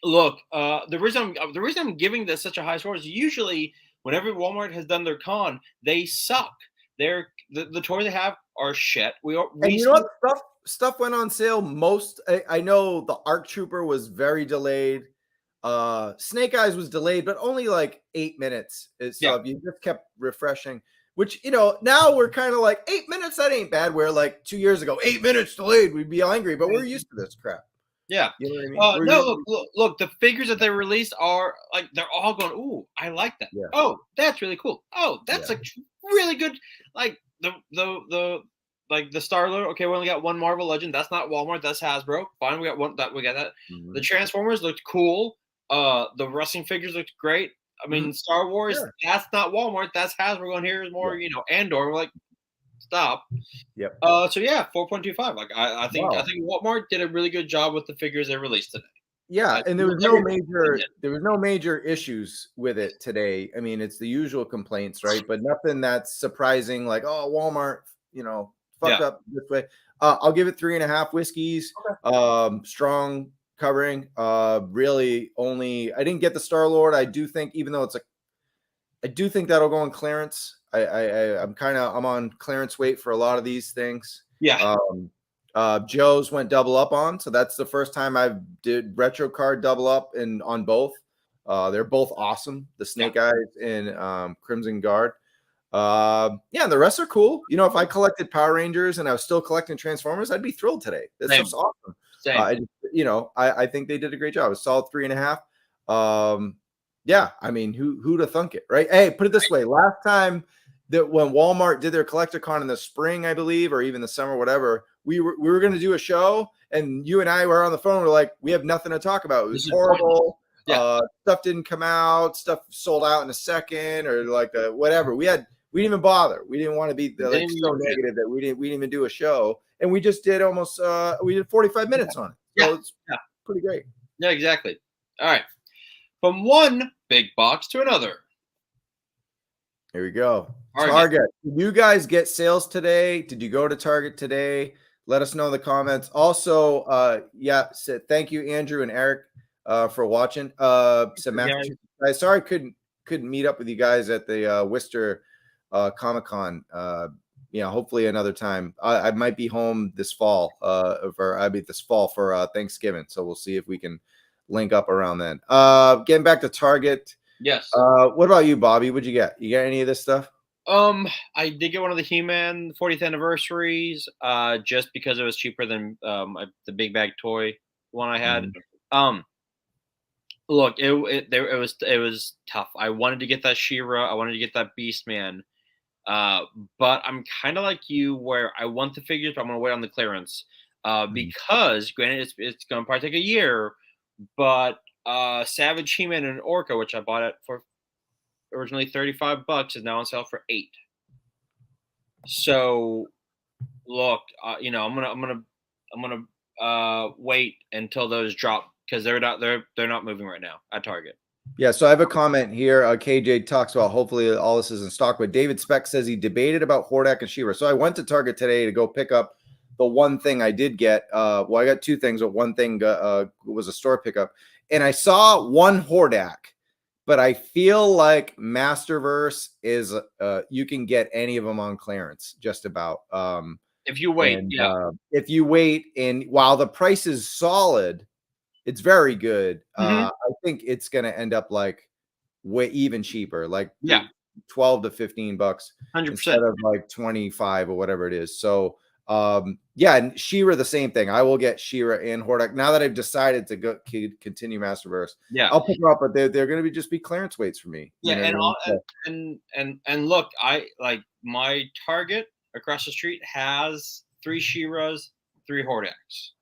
Look, the reason I'm giving this such a high score is usually whenever Walmart has done their con, they suck. The toys they have are shit. Stuff went on sale. I know the Arc Trooper was very delayed. Snake Eyes was delayed, but only like 8 minutes. So if you just kept refreshing, which now we're kind of like 8 minutes. That ain't bad. Where like 2 years ago, 8 minutes delayed, we'd be angry. But we're used to this crap. Yeah. You know what I mean? Look, the figures that they released are like they're all going, ooh, I like that. Yeah. Oh, that's really cool. Oh, that's like really good. Like the Star-Lord. Okay, we only got one Marvel Legend. That's not Walmart. That's Hasbro. Fine, we got that. Mm-hmm. The Transformers looked cool. The wrestling figures looked great. I mean, Star Wars. Sure. That's not Walmart. That's Hasbro. Going here is more, Andor. We're like, stop. Yep. So 4.25. Like I think Walmart did a really good job with the figures they released today. Yeah, and there was no major issues with it today. I mean, it's the usual complaints, right? But nothing that's surprising. Like, oh, Walmart, fucked up this way. I'll give it 3.5 whiskeys. Okay. Strong covering. Really only. I didn't get the Star-Lord. I do think, even though I do think that'll go on clearance. I'm on clearance weight for a lot of these things. Yeah. Joe's went double up on, so that's the first time I did retro card double up on both. They're both awesome. The Snake Eyes and Crimson Guard. And the rest are cool. If I collected Power Rangers and I was still collecting Transformers, I'd be thrilled today. This stuff's awesome. I think they did a great job. A solid 3.5. Yeah, I mean, who'd have thunk it, right? Hey, put it this way: last time that when Walmart did their collector con in the spring, I believe, or even the summer, whatever, we were going to do a show, and you and I were on the phone. We're like, we have nothing to talk about. It was horrible. Yeah. Stuff didn't come out. Stuff sold out in a second, or like whatever. We didn't even bother. We didn't want to be so negative that we didn't even do a show, and we just did almost. We did 45 minutes on it. So it's pretty great. Yeah, exactly. All right, from one big box to another. Here we go. Target. Did you guys get sales today? Did you go to Target today? Let us know in the comments. Also, thank you, Andrew and Eric, for watching. Sorry, couldn't meet up with you guys at the Worcester Comic-Con. Hopefully another time. I might be home this fall. This fall for Thanksgiving. So we'll see if we can link up around then. Getting back to Target. Yes. What about you, Bobby? What'd you get? You got any of this stuff? I did get one of the He-Man 40th anniversaries, just because it was cheaper than the big bag toy one I had. Look, it was tough. I wanted to get that She-Ra, I wanted to get that Beastman, but I'm kind of like you, where I want the figures, but I'm gonna wait on the clearance, because granted it's gonna probably take a year, but Savage He-Man and Orca, which I bought it for originally $35, is now on sale for $8. So, look, I'm gonna wait until those drop, because they're not moving right now at Target. Yeah, so I have a comment here. KJ talks about hopefully all this is in stock, but David Speck says he debated about Hordak and She-Ra. So I went to Target today to go pick up the one thing I did get. Well, I got two things, but one thing was a store pickup, and I saw one Hordak. But I feel like Masterverse is you can get any of them on clearance, just about. If you wait, if you wait, and while the price is solid, it's very good. I think it's going to end up like way even cheaper, like $12 to $15, 100%, instead of like 25 or whatever it is. So yeah, and She-Ra the same thing. I will get She-Ra and Hordak now that I've decided to go continue Masterverse. Yeah, I'll pick them up, but they're going to just be clearance weights for me. Yeah, and look, I like my Target across the street has 3 She-Ras, 3 Hordaks,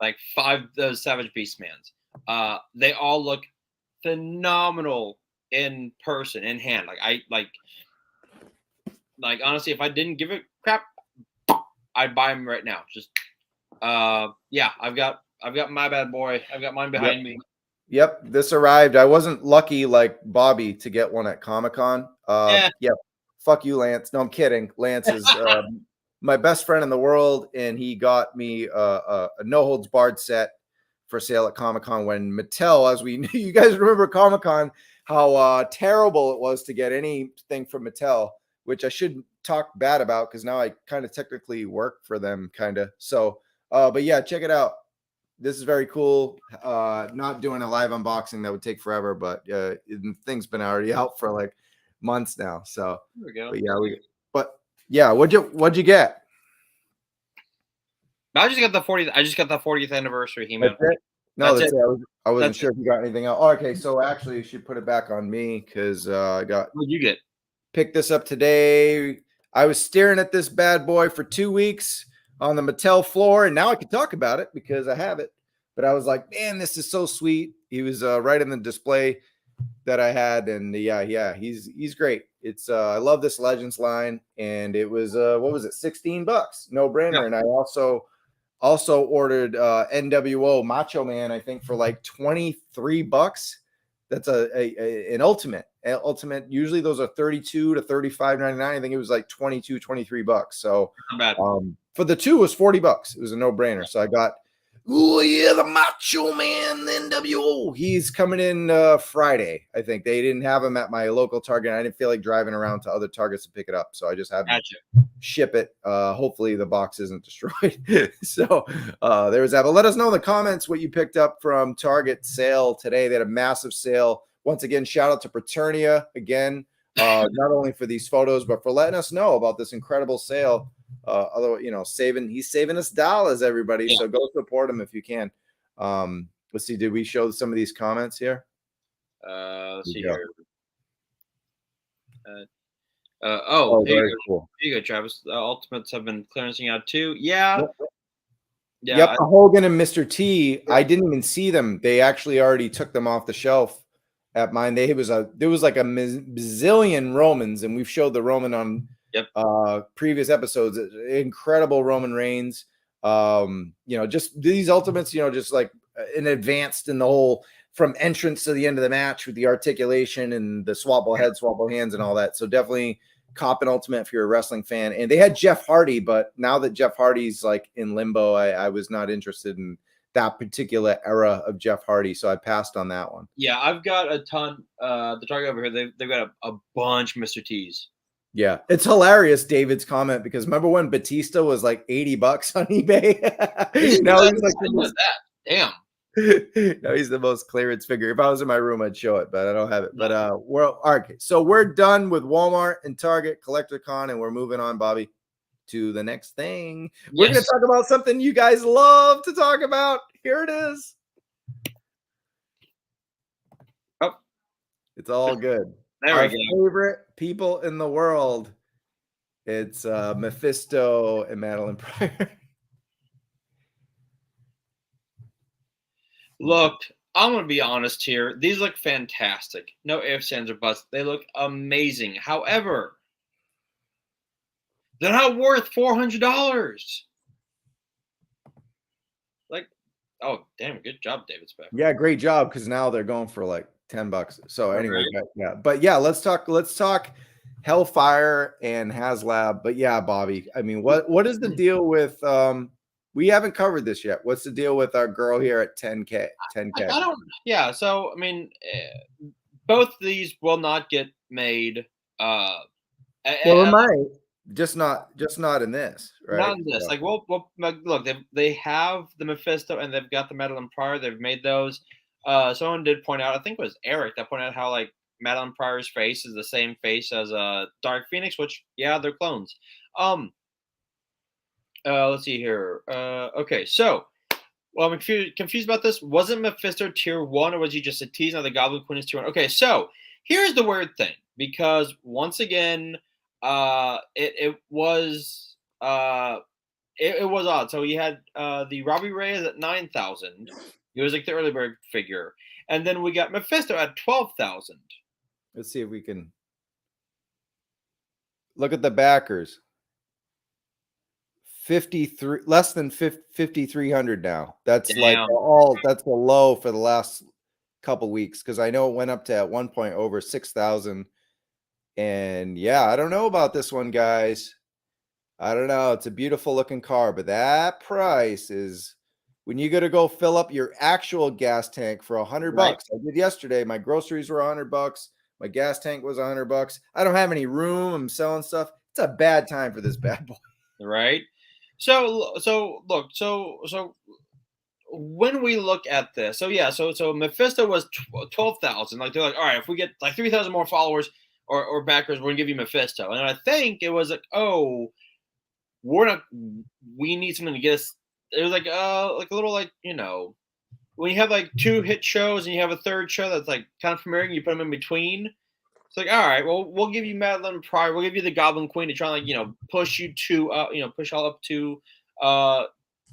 like 5 those Savage Beastmans. They all look phenomenal in person, in hand. Like honestly, if I didn't give it crap, I'd buy them right now. Just yeah, I've got my bad boy. I've got mine behind me. Yep, this arrived. I wasn't lucky like Bobby to get one at Comic-Con. Yeah, fuck you, Lance. No, I'm kidding. Lance is my best friend in the world, and he got me a no holds barred set for sale at Comic-Con when Mattel, as we knew, you guys remember Comic-Con, how terrible it was to get anything from Mattel, which I shouldn't talk bad about because now I kind of technically work for them, kind of. So, but yeah, check it out. This is very cool. Not doing a live unboxing, that would take forever, but thing's been already out for like months now. So there we go. But yeah, what'd you get? I just got the 40th anniversary He-Man. No, that's it. I wasn't sure if you got anything else. Oh, okay, so actually you should put it back on me because I got. What'd you get? Picked this up today. I was staring at this bad boy for 2 weeks on the Mattel floor, and now I can talk about it because I have it. But I was like, man, this is so sweet. He was right in the display that I had, and yeah, he's great. It's I love this Legends line, and it was what was it, $16? No brainer. Yeah. And I also ordered NWO Macho Man, I think, for like $23. That's an ultimate. Usually those are $32 to $35.99. I think it was like $22, $23. So for the two, it was $40. It was a no-brainer. So I got, oh yeah, the Macho Man, the NWO. He's coming in Friday. I think they didn't have him at my local Target. I didn't feel like driving around to other Targets to pick it up, so I just had to ship it. Hopefully the box isn't destroyed. So there was that. But let us know in the comments what you picked up from Target sale today. They had a massive sale. Once again, shout out to Preternia again, not only for these photos, but for letting us know about this incredible sale. Although, he's saving us dollars, everybody. Yeah. So go support him if you can. Let's see. Did we show some of these comments here? Let's see here. Here you go. Here you go, Travis. Ultimates have been clearancing out too. Yeah. Yep. Hogan and Mr. T. I didn't even see them. They actually already took them off the shelf at mine. There was like a bazillion Romans, and we've showed the Roman on previous episodes. Incredible Roman Reigns. Just these ultimates, just like an advanced in the whole from entrance to the end of the match with the articulation and the swabble head, swabble hands, and all that. So definitely cop an ultimate if you're a wrestling fan. And they had Jeff Hardy, but now that Jeff Hardy's like in limbo, I was not interested in that particular era of Jeff Hardy, so I passed on that one. Yeah, I've got a ton. The Target over here, they've got a bunch of Mr. T's. Yeah, it's hilarious, David's comment, because remember when Batista was like $80 on eBay? Now he's like that. Damn. No, he's the most clearance figure. If I was in my room, I'd show it, but I don't have it. But so we're done with Walmart and Target CollectorCon, and we're moving on, Bobby, to the next thing. Yes. We're going to talk about something you guys love to talk about. Here it is. Oh, it's all good. Our favorite people in the world. It's Mephisto and Madeline Pryor. Look, I'm going to be honest here. These look fantastic. No ifs, ands, or buts. They look amazing. However, they're not worth $400. Like, oh, damn, good job, David Speck. Yeah, great job, because now they're going for like $10. So anyway, but let's talk Hellfire and HasLab. But yeah, Bobby, I mean, what is the deal with we haven't covered this yet. What's the deal with our girl here at 10K? Yeah, so I mean, both these will not get made. Well, it might. Just not in this, right? Not in this. Like, well, look, they have the Mephisto and they've got the Madeline Pryor. They've made those. Someone did point out, I think it was Eric, that pointed out how like Madeline Pryor's face is the same face as Dark Phoenix, which they're clones. Let's see here. Okay, so I'm confused about this. Wasn't Mephisto tier 1, or was he just a tease? Now the Goblin Queen is tier 1. Okay, so here's the weird thing, because once again, it was odd. So you had the Robbie Reyes at 9,000. He was like the early bird figure, and then we got Mephisto at 12,000. Let's see if we can look at the backers. 53, less than 5,300 now. That's like that's the low for the last couple weeks, because I know it went up to at one point over 6,000. And yeah, I don't know about this one, guys. I don't know. It's a beautiful looking car, but that price is when you got to go fill up your actual gas tank for $100. I did yesterday. My groceries were $100. My gas tank was $100. I don't have any room. I'm selling stuff. It's a bad time for this bad boy. Right. So when we look at this, so Mephisto was 12,000. Like, they're like, all right, if we get like 3,000 more followers or backers, we're gonna give you Mephisto. And I think it was like, we need something to get us. It was like a little, like, you know, when you have like 2 hit shows and you have a third show that's like kind of premiering, you put them in between. It's like, all right, well, we'll give you Madeline Pryor, we'll give you the Goblin Queen to try and, like, you know, push you to, push all up to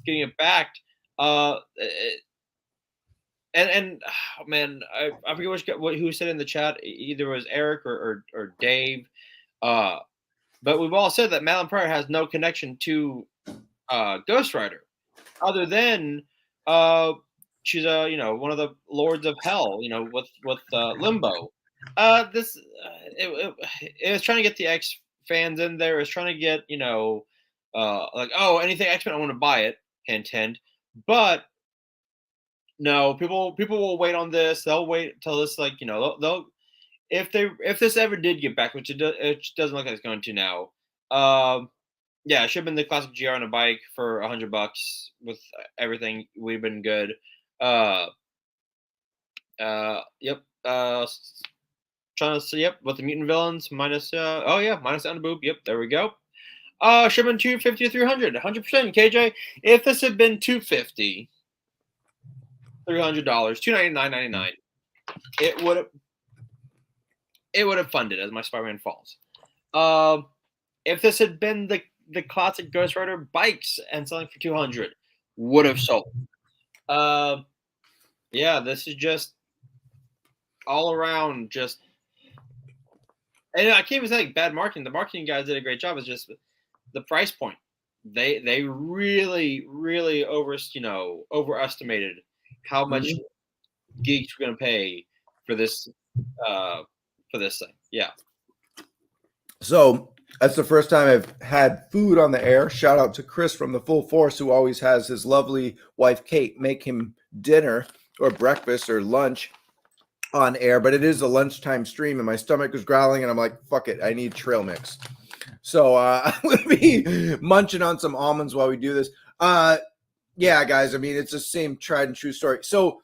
getting it backed. Man, I forget who said in the chat. Either it was Eric or Dave. But we've all said that Madeline Pryor has no connection to Ghost Rider, other than she's one of the Lords of Hell, with Limbo. It was trying to get the X fans in there. It's trying to get like, oh, anything X-Men, I want to buy it. Hint, hint. But no, people will wait on this. They'll wait until this, like, they'll if this ever did get back, which it doesn't look like it's going to now. Yeah, it should have been the classic GR on a bike for $100 with everything. We've been good. Yep. Trying to see, yep, with the mutant villains minus minus the underboob. Yep, there we go. Should have been 250 to 300, 100%. KJ, if this had been 250, $300, $299.99, it would have funded as my Spider-Man Falls. If this had been the classic Ghost Rider bikes and selling for 200, would have sold. Yeah, this is just all around just. And I can't even say like bad marketing. The marketing guys did a great job. It's just the price point. They really, really overestimated how much geeks were going to pay for this thing. Yeah. So that's the first time I've had food on the air. Shout out to Chris from the Full Force, who always has his lovely wife Kate make him dinner or breakfast or lunch on air. But it is a lunchtime stream, and my stomach was growling, and I'm like, fuck it, I need trail mix. So I'm going to be munching on some almonds while we do this. Yeah, guys. I mean, it's the same tried and true story. So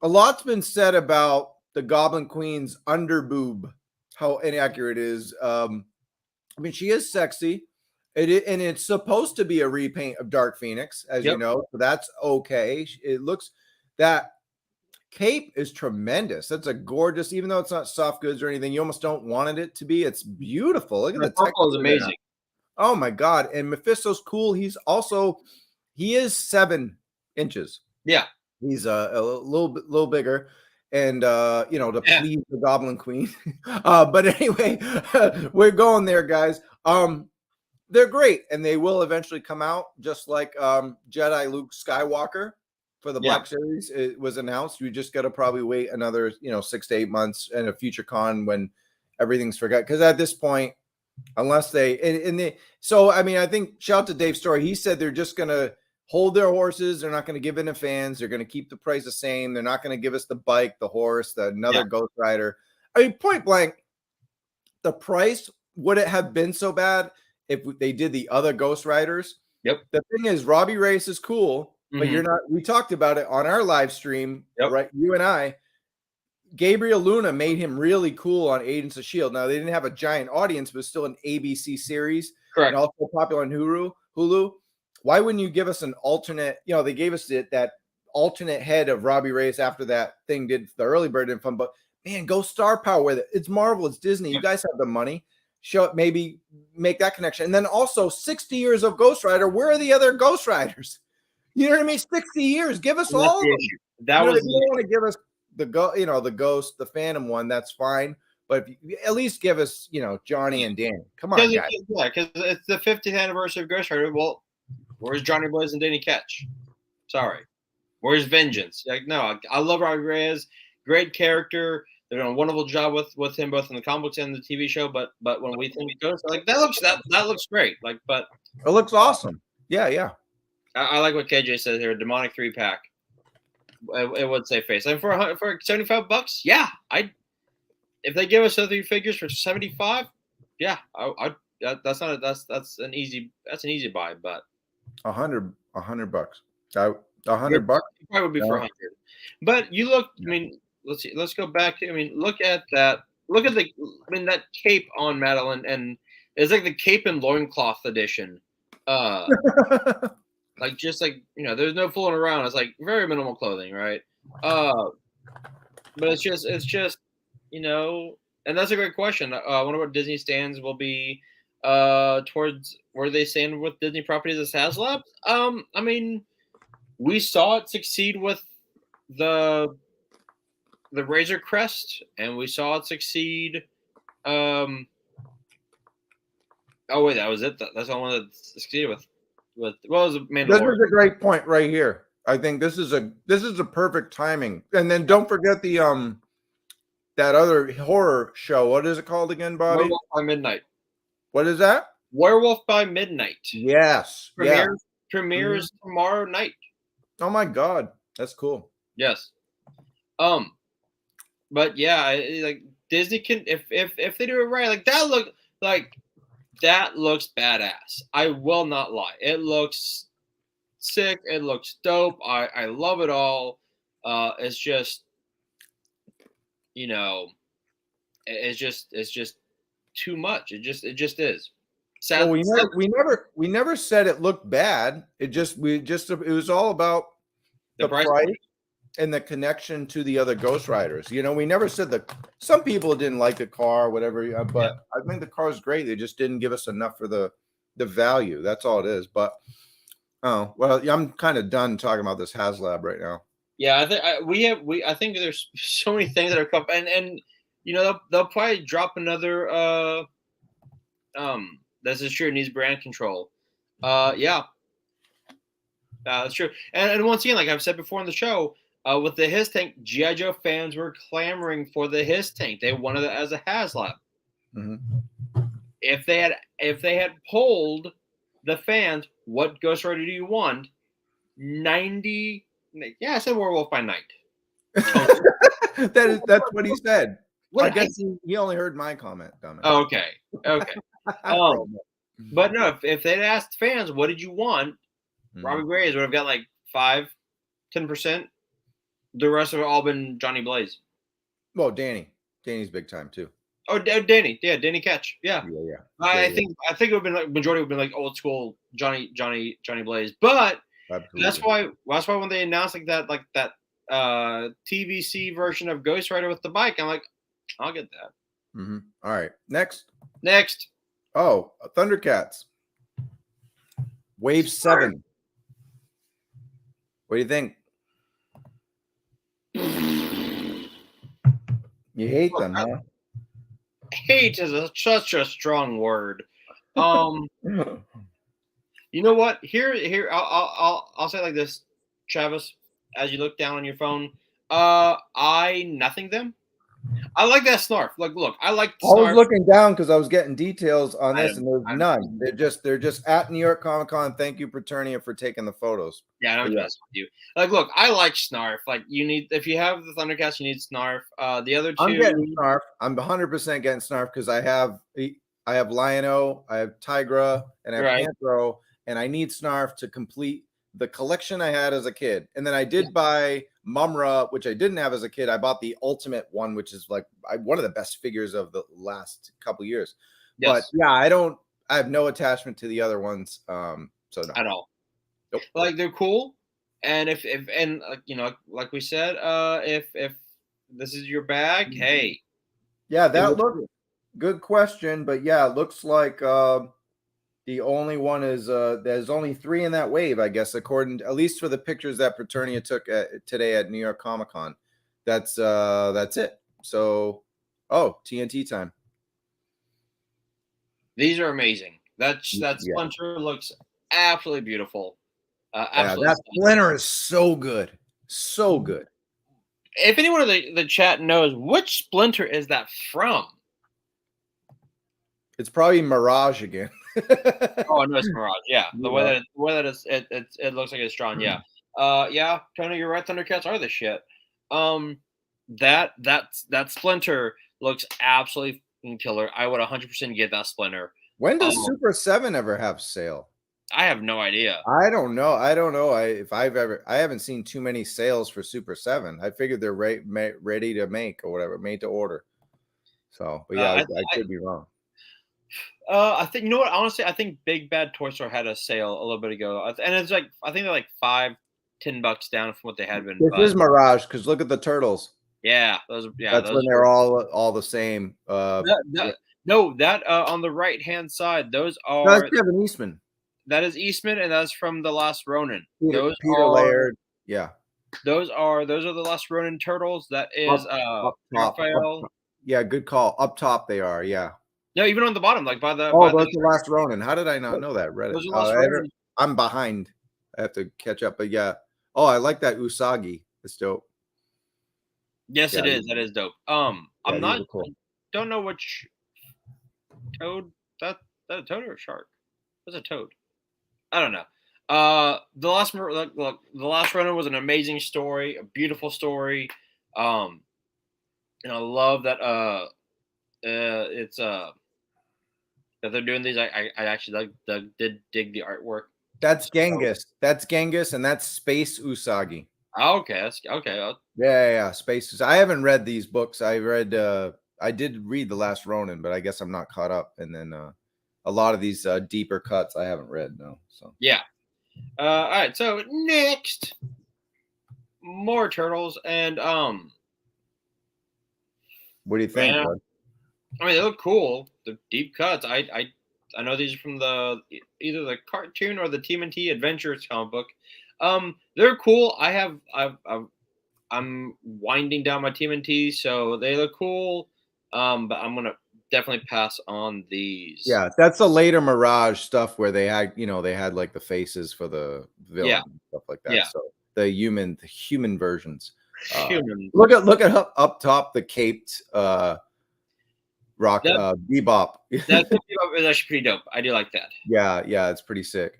a lot's been said about the Goblin Queen's underboob, how inaccurate it is. I mean, she is sexy. And it's supposed to be a repaint of Dark Phoenix, as you know. So that's okay. It looks that cape is tremendous. That's a gorgeous, even though it's not soft goods or anything, you almost don't want it to be. It's beautiful. Look at the purple is amazing. Oh my God. And Mephisto's cool. He is 7 inches. Yeah. He's a little bigger. And to please the Goblin Queen. But anyway, we're going there, guys. They're great, and they will eventually come out, just like Jedi Luke Skywalker for the Black Series. It was announced. We just got to probably wait another 6 to 8 months and a future con when everything's forgot. Because at this point, unless so I mean, I think shout out to Dave Story. He said they're just gonna hold their horses. They're not going to give in to fans. They're going to keep the price the same. They're not going to give us the bike, the horse, another Ghost Rider. I mean, point blank, the price would it have been so bad if they did the other Ghost Riders? Yep. The thing is, Robbie Reyes is cool, but you're not. We talked about it on our live stream, right? You and I. Gabriel Luna made him really cool on Agents of S.H.I.E.L.D. Now, they didn't have a giant audience, but still an ABC series. Correct. And also popular on Hulu. Why wouldn't you give us an alternate? They gave us that alternate head of Robbie Reyes after that thing did the early bird and fun. But man, go star power with it. It's Marvel. It's Disney. You guys have the money. Show it, maybe make that connection. And then also 60 years of Ghost Rider. Where are the other Ghost Riders? You know what I mean? 60 years. Give us all of them. If you don't want to give us the Ghost, the Phantom one, that's fine. But if you, at least give us, Johnny and Danny. Come on, guys. Yeah, because it's the 50th anniversary of Ghost Rider. Well, where's Johnny Blaze and Danny Ketch? Sorry. Where's Vengeance? Like, no, I love Robbie Reyes. Great character. They're doing a wonderful job with him both in the comic books and the TV show. But when we think Ghost, like that looks great. Like, but it looks awesome. Yeah. I like what KJ says here. Demonic 3-pack. It would say face. And for $75, yeah, if they give us the 3 figures for $75, yeah, that's an easy buy. But $100 $100. $100 bucks probably would be for $100. But you look. I mean, let's see. Let's go back to. I mean, look at that. Look at that cape on Madeline, and it's like the cape and loincloth edition. Like there's no fooling around. It's like very minimal clothing, right? But it's just, and that's a great question. I wonder what Disney stands will be towards where they stand with Disney properties as HasLab. I mean, we saw it succeed with the Razor Crest, and we saw it succeed. Oh wait, that was it. That's all I wanted to succeed with. What was Mandalorian? This is a great point right here. I think this is a perfect timing. And then don't forget the that other horror show. What is it called again, Bobby? Werewolf by Midnight. What is that? Werewolf by Midnight. Yes. Premieres tomorrow night. Oh my God, that's cool. Yes. But yeah, like Disney can if they do it right, that looks badass. I will not lie. It looks sick. It looks dope. I love it all. It's just, it's just too much. It just is. Well, we never said it looked bad. It was all about the price and the connection to the other Ghost Riders. We never said that some people didn't like the car or whatever, but I think the car is great. They just didn't give us enough for the value. That's all it is. But I'm kind of done talking about this HasLab right now. Yeah, I think there's so many things that are coming, and they'll probably drop another. This is true. It needs brand control. Yeah, that's true. And once again, like I've said before on the show. With the His Tank, G.I. Joe fans were clamoring for the His Tank. They wanted it as a HasLab. Mm-hmm. If they had polled the fans, what Ghost Rider do you want? 90. Yeah, I said Werewolf by Night. That's what he said. I guess he only heard my comment. Oh, okay. But no, if they'd asked fans, what did you want? Mm-hmm. Robbie Reyes would have got like 10%. The rest have all been Johnny Blaze. Well, Danny's big time too. Oh, Danny, yeah, Danny Ketch, yeah. I think it would have been like majority would have been like old school Johnny Blaze, but that's why when they announced like that TVC version of Ghost Rider with the bike, I'm like, I'll get that. Mm-hmm. All right, next. Oh, Thundercats. Wave 7. What do you think? You hate them, huh? Hate is such a strong word. You know what? Here, I'll say it like this, Travis. As you look down on your phone, I nothing them. I like that snarf. Like, look, I like. I was looking down because I was getting details on this, and there's none. They're just at New York Comic Con. Thank you, Preternia, for taking the photos. Yeah, I'm messing with you. Like, look, I like snarf. Like, if you have the Thundercats, you need snarf. The other two, I'm getting snarf. I'm 100% getting snarf because I have Lion-O, I have Tigra, and I have Panthro, and I need snarf to complete the collection I had as a kid. And then I did buy Mumra, which I didn't have as a kid. I bought the ultimate one, which is like one of the best figures of the last couple years. Yes. But yeah, I have no attachment to the other ones. So no. At all. Nope. Like, they're cool. And if like we said, if this is your bag, hey. Yeah, that looks good question. But yeah, it looks like the only one is there's only 3 in that wave, I guess, according at least for the pictures that Preternia took today at New York Comic Con. That's it. So, TNT time. These are amazing. That Splinter looks absolutely beautiful. Absolutely that Splinter is so good, so good. If anyone in the chat knows which Splinter is that from, it's probably Mirage again. Oh, no, it's Mirage. Yeah, the way that it looks like it's drawn. Yeah, yeah, Tony, you're right. Thundercats are the shit. That Splinter looks absolutely killer. I would 100% get that Splinter. When does Super 7 ever have sale? I have no idea. I don't know. I haven't seen too many sales for Super 7. I figured they're ready to make or whatever, made to order. So, but yeah, I could be wrong. I think, you know what? Honestly, I think Big Bad Toy Store had a sale a little bit ago, and it's like I think they're like $5-10 down from what they had been. This is Mirage because look at the turtles. Yeah, that's when they're all the same. No, on the right hand side, those are. That's Kevin Eastman. That is Eastman, and that's from The Last Ronin. Peter Laird. Yeah. Those are the Last Ronin turtles. That is Raphael. Yeah, good call. Up top they are. Yeah. No, even on the bottom, like by the. That's The Last Ronin. How did I not know that? Reddit. I'm behind. I have to catch up. But yeah. Oh, I like that Usagi. It's dope. Yes, it is. That is dope. I'm not. Cool. Don't know which toad. That a toad or a shark? That's a toad. I don't know. The Last Ronin was an amazing story, a beautiful story. And I love that. It's that they're doing these. I actually did dig the artwork. That's Genghis. That's Genghis, and that's Space Usagi. Oh, okay, that's okay. Yeah, Space. I haven't read these books. I did read The Last Ronin, but I guess I'm not caught up. And then a lot of these deeper cuts I haven't read. No, so yeah. All right. So next, more turtles, and what do you think? Bud? I mean, they look cool. The deep cuts. I know these are from either the cartoon or the TMNT Adventures comic book. They're cool. I'm winding down my TMNT, so they look cool. But I'm gonna definitely pass on these. Yeah, that's the later Mirage stuff where they had like the faces for the villain and stuff like that. Yeah. So the human versions. Look at up top the caped rock Bebop. That Bebop is actually pretty dope. I do like that. Yeah, it's pretty sick.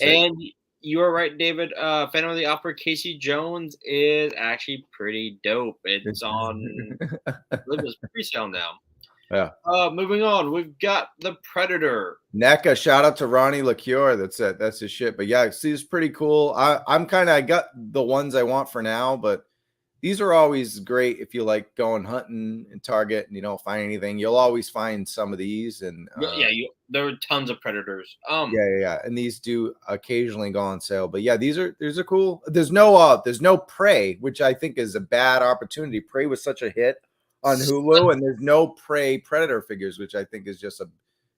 And you are right, David. Phantom of the Opera Casey Jones is actually pretty dope. It's on it's pre-sale now. Yeah. Moving on, we've got the Predator. NECA, shout out to Ronnie LaCure. That's it. That's his shit. But yeah, see, it's pretty cool. I got the ones I want for now, but these are always great if you like going hunting and Target and you don't find anything. You'll always find some of these. And there are tons of Predators. yeah. And these do occasionally go on sale. But yeah, these are cool. There's no Prey, which I think is a bad opportunity. Prey was such a hit on Hulu, and there's no Prey Predator figures, which I think is just a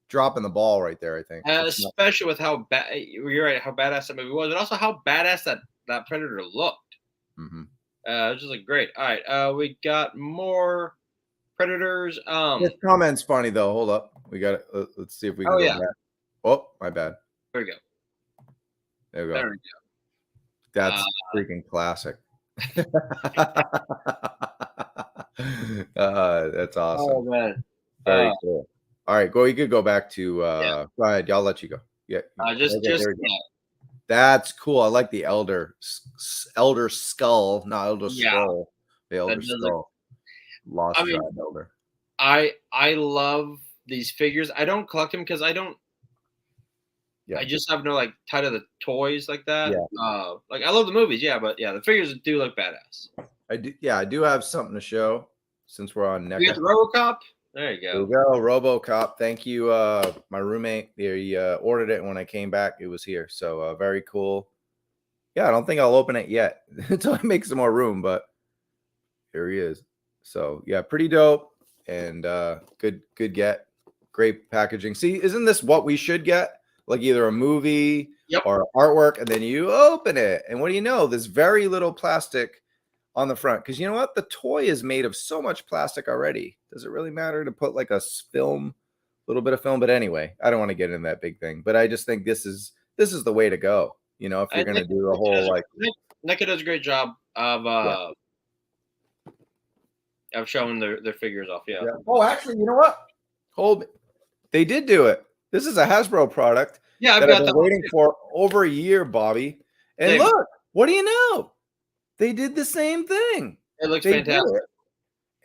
drop in the ball right there. I think, especially with how bad you're right, how badass that movie was, but also how badass that Predator looked. Mm-hmm. It was just like great. All right, we got more Predators. This comment's funny though. Hold up, we got it. Let's see if we can go back. Oh, my bad. There we go. There we go. That's freaking classic. That's awesome. Oh man, very cool. All right, you could go back to go ahead. I'll let you go. Yeah, that's cool. I like the elder skull, not elder skull. The elder skull. Lost tribe elder. I love these figures. I don't collect them because I don't. I just have no like tie to the toys like that. Yeah. Like I love the movies, but the figures do look badass. I do have something to show since we're on NECA. You got the RoboCop. There you go. There we go, RoboCop. Thank you, my roommate. He ordered it when I came back. It was here, so very cool. Yeah, I don't think I'll open it yet until I make some more room, but here he is. So yeah, pretty dope and good get. Great packaging. See, isn't this what we should get? Like either a movie or artwork, and then you open it, and what do you know? There's very little plastic on the front, because you know what, the toy is made of so much plastic already. Does it really matter to put like a little bit of film? But anyway, I don't want to get into that big thing, but I just think this is the way to go, you know, if you're going to do the whole like NECA does a great job of showing their figures off. Oh, actually, you know what, hold it, they did do it. This is a Hasbro product I've been waiting for over a year, Bobby, and look, what do you know, they did the same thing. It looks fantastic.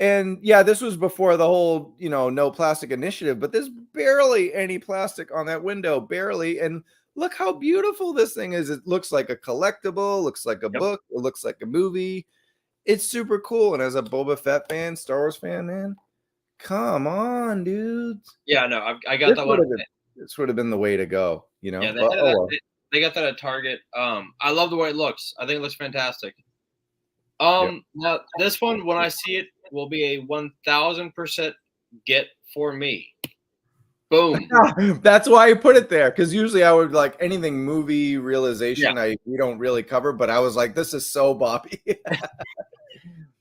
And yeah, this was before the whole, no plastic initiative, but there's barely any plastic on that window, barely. And look how beautiful this thing is. It looks like a collectible, looks like a book, it looks like a movie. It's super cool. And as a Boba Fett fan, Star Wars fan, man, come on, dudes. Yeah, no, I got that one. This would have been the way to go, Yeah, they got that at Target. I love the way it looks. I think it looks fantastic. Now this one, when I see it, will be a 1000% get for me. Boom. That's why I put it there, because usually I would like anything movie realization we don't really cover, but I was like, this is so Bobby.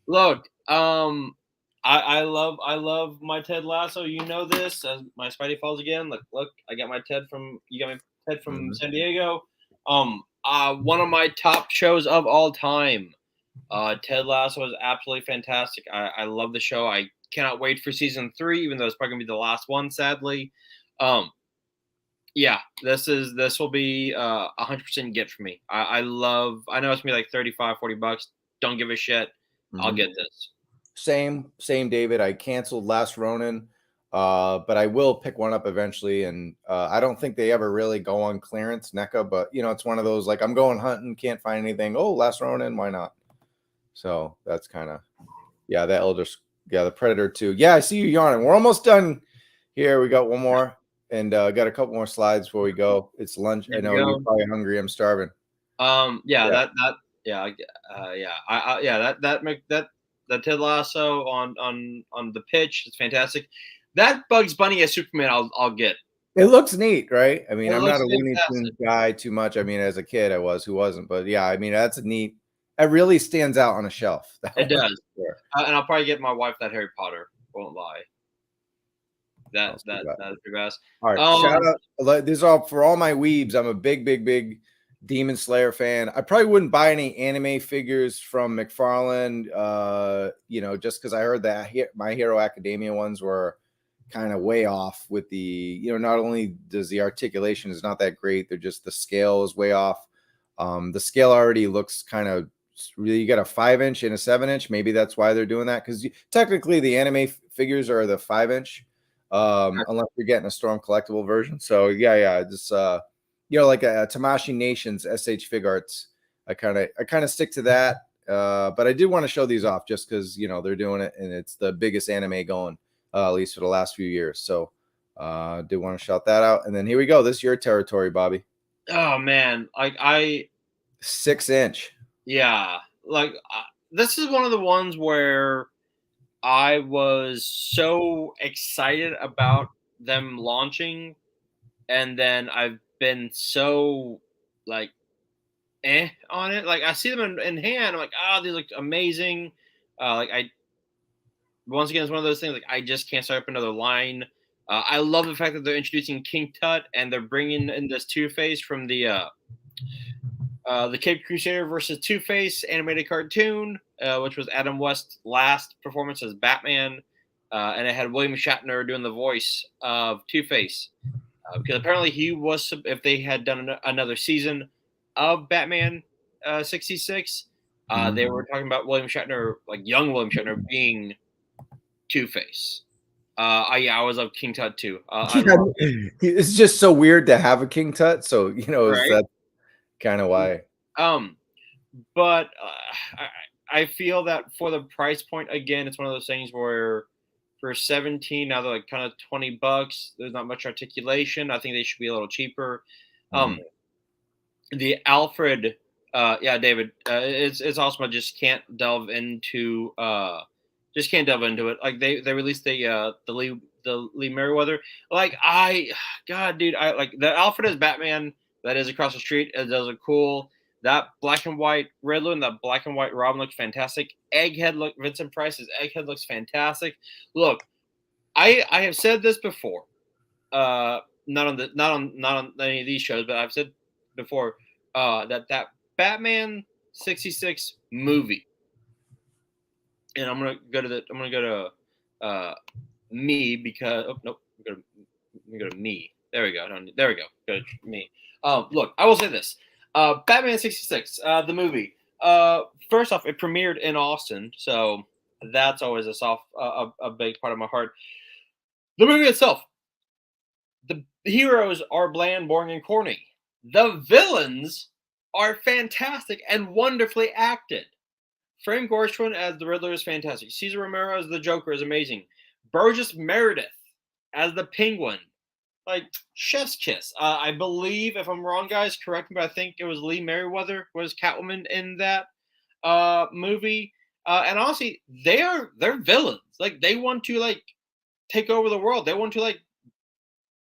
Look, I love my Ted Lasso. You know this, as my Spidey falls again. Look, I got my Ted from San Diego. One of my top shows of all time. Ted Lasso is absolutely fantastic. I love the show. I cannot wait for season 3, even though it's probably gonna be the last one, sadly. This will be 100% get for me. I know it's gonna be like $35-$40. Don't give a shit. I'll get this. Same, David. I canceled Last Ronin, but I will pick one up eventually. And I don't think they ever really go on clearance, NECA, but it's one of those, like, I'm going hunting, can't find anything. Oh, Last Ronin, why not? So that's kind of, the Predator 2. Yeah, I see you yawning. We're almost done here. We got one more, and got a couple more slides before we go. It's lunch. I know you're probably hungry. I'm starving. That Ted Lasso on the pitch, it's fantastic. That Bugs Bunny as Superman, I'll get. It looks neat, right? I mean, I'm not a Looney Tunes guy too much. I mean, as a kid, I was. Who wasn't? But yeah, I mean, that's a neat. It really stands out on a shelf. It does. And I'll probably get my wife that Harry Potter. Won't lie. That's the best. All right. Shout out. These are for all my weebs. I'm a big Demon Slayer fan. I probably wouldn't buy any anime figures from McFarlane, just because I heard that My Hero Academia ones were kind of way off with the, not only does the articulation is not that great, they're just the scale is way off. The scale already looks kind of really, you got a 5-inch and a 7-inch. Maybe that's why they're doing that, because technically the anime figures are the 5-inch. unless you're getting a Storm collectible version. So yeah, just like a Tamashii Nations SH Fig Arts. I kind of stick to that. But I did want to show these off just because they're doing it and it's the biggest anime going, at least for the last few years. So did want to shout that out. And then here we go. This is your territory, Bobby. Oh man, like 6-inch. Yeah, like this is one of the ones where I was so excited about them launching, and then I've been so like on it. Like I see them in hand, I'm like, oh, these look amazing. Once again, it's one of those things like I just can't start up another line. I love the fact that they're introducing King Tut and they're bringing in this Two-Face from the Cape Crusader versus Two-Face animated cartoon, which was Adam West's last performance as Batman, and it had William Shatner doing the voice of Two-Face. Because apparently he was, if they had done another season of Batman 66, they were talking about William Shatner, like young William Shatner, being Two-Face. I always love King Tut too. It's just so weird to have a King Tut, so right? That's kind of why. But I feel that for the price point, again, it's one of those things where for 17, now they're like kind of $20. There's not much articulation. I think they should be a little cheaper. The Alfred, David, it's awesome. I just can't delve into it. Like they released the Lee Merriweather. Like God, dude, I like the Alfred as Batman that is across the street. It does look cool. That black and white Riddler and that black and white Robin looks fantastic. Vincent Price's Egghead looks fantastic. Look, I have said this before, not on any of these shows, but I've said before that Batman 66 movie, and I'm gonna go to me because I'm gonna go to me. There we go. There we go. Go to me. Look, I will say this. Batman 66, the movie. First off, it premiered in Austin, so that's always a big part of my heart. The movie itself, the heroes are bland, boring, and corny. The villains are fantastic and wonderfully acted. Frank Gorshin as the Riddler is fantastic. Cesar Romero as the Joker is amazing. Burgess Meredith as the Penguin, like chef's kiss. I believe, if I'm wrong, guys, correct me, but I think it was Lee Merriweather was Catwoman in that movie. And honestly, they're villains. Like they want to like take over the world. They want to like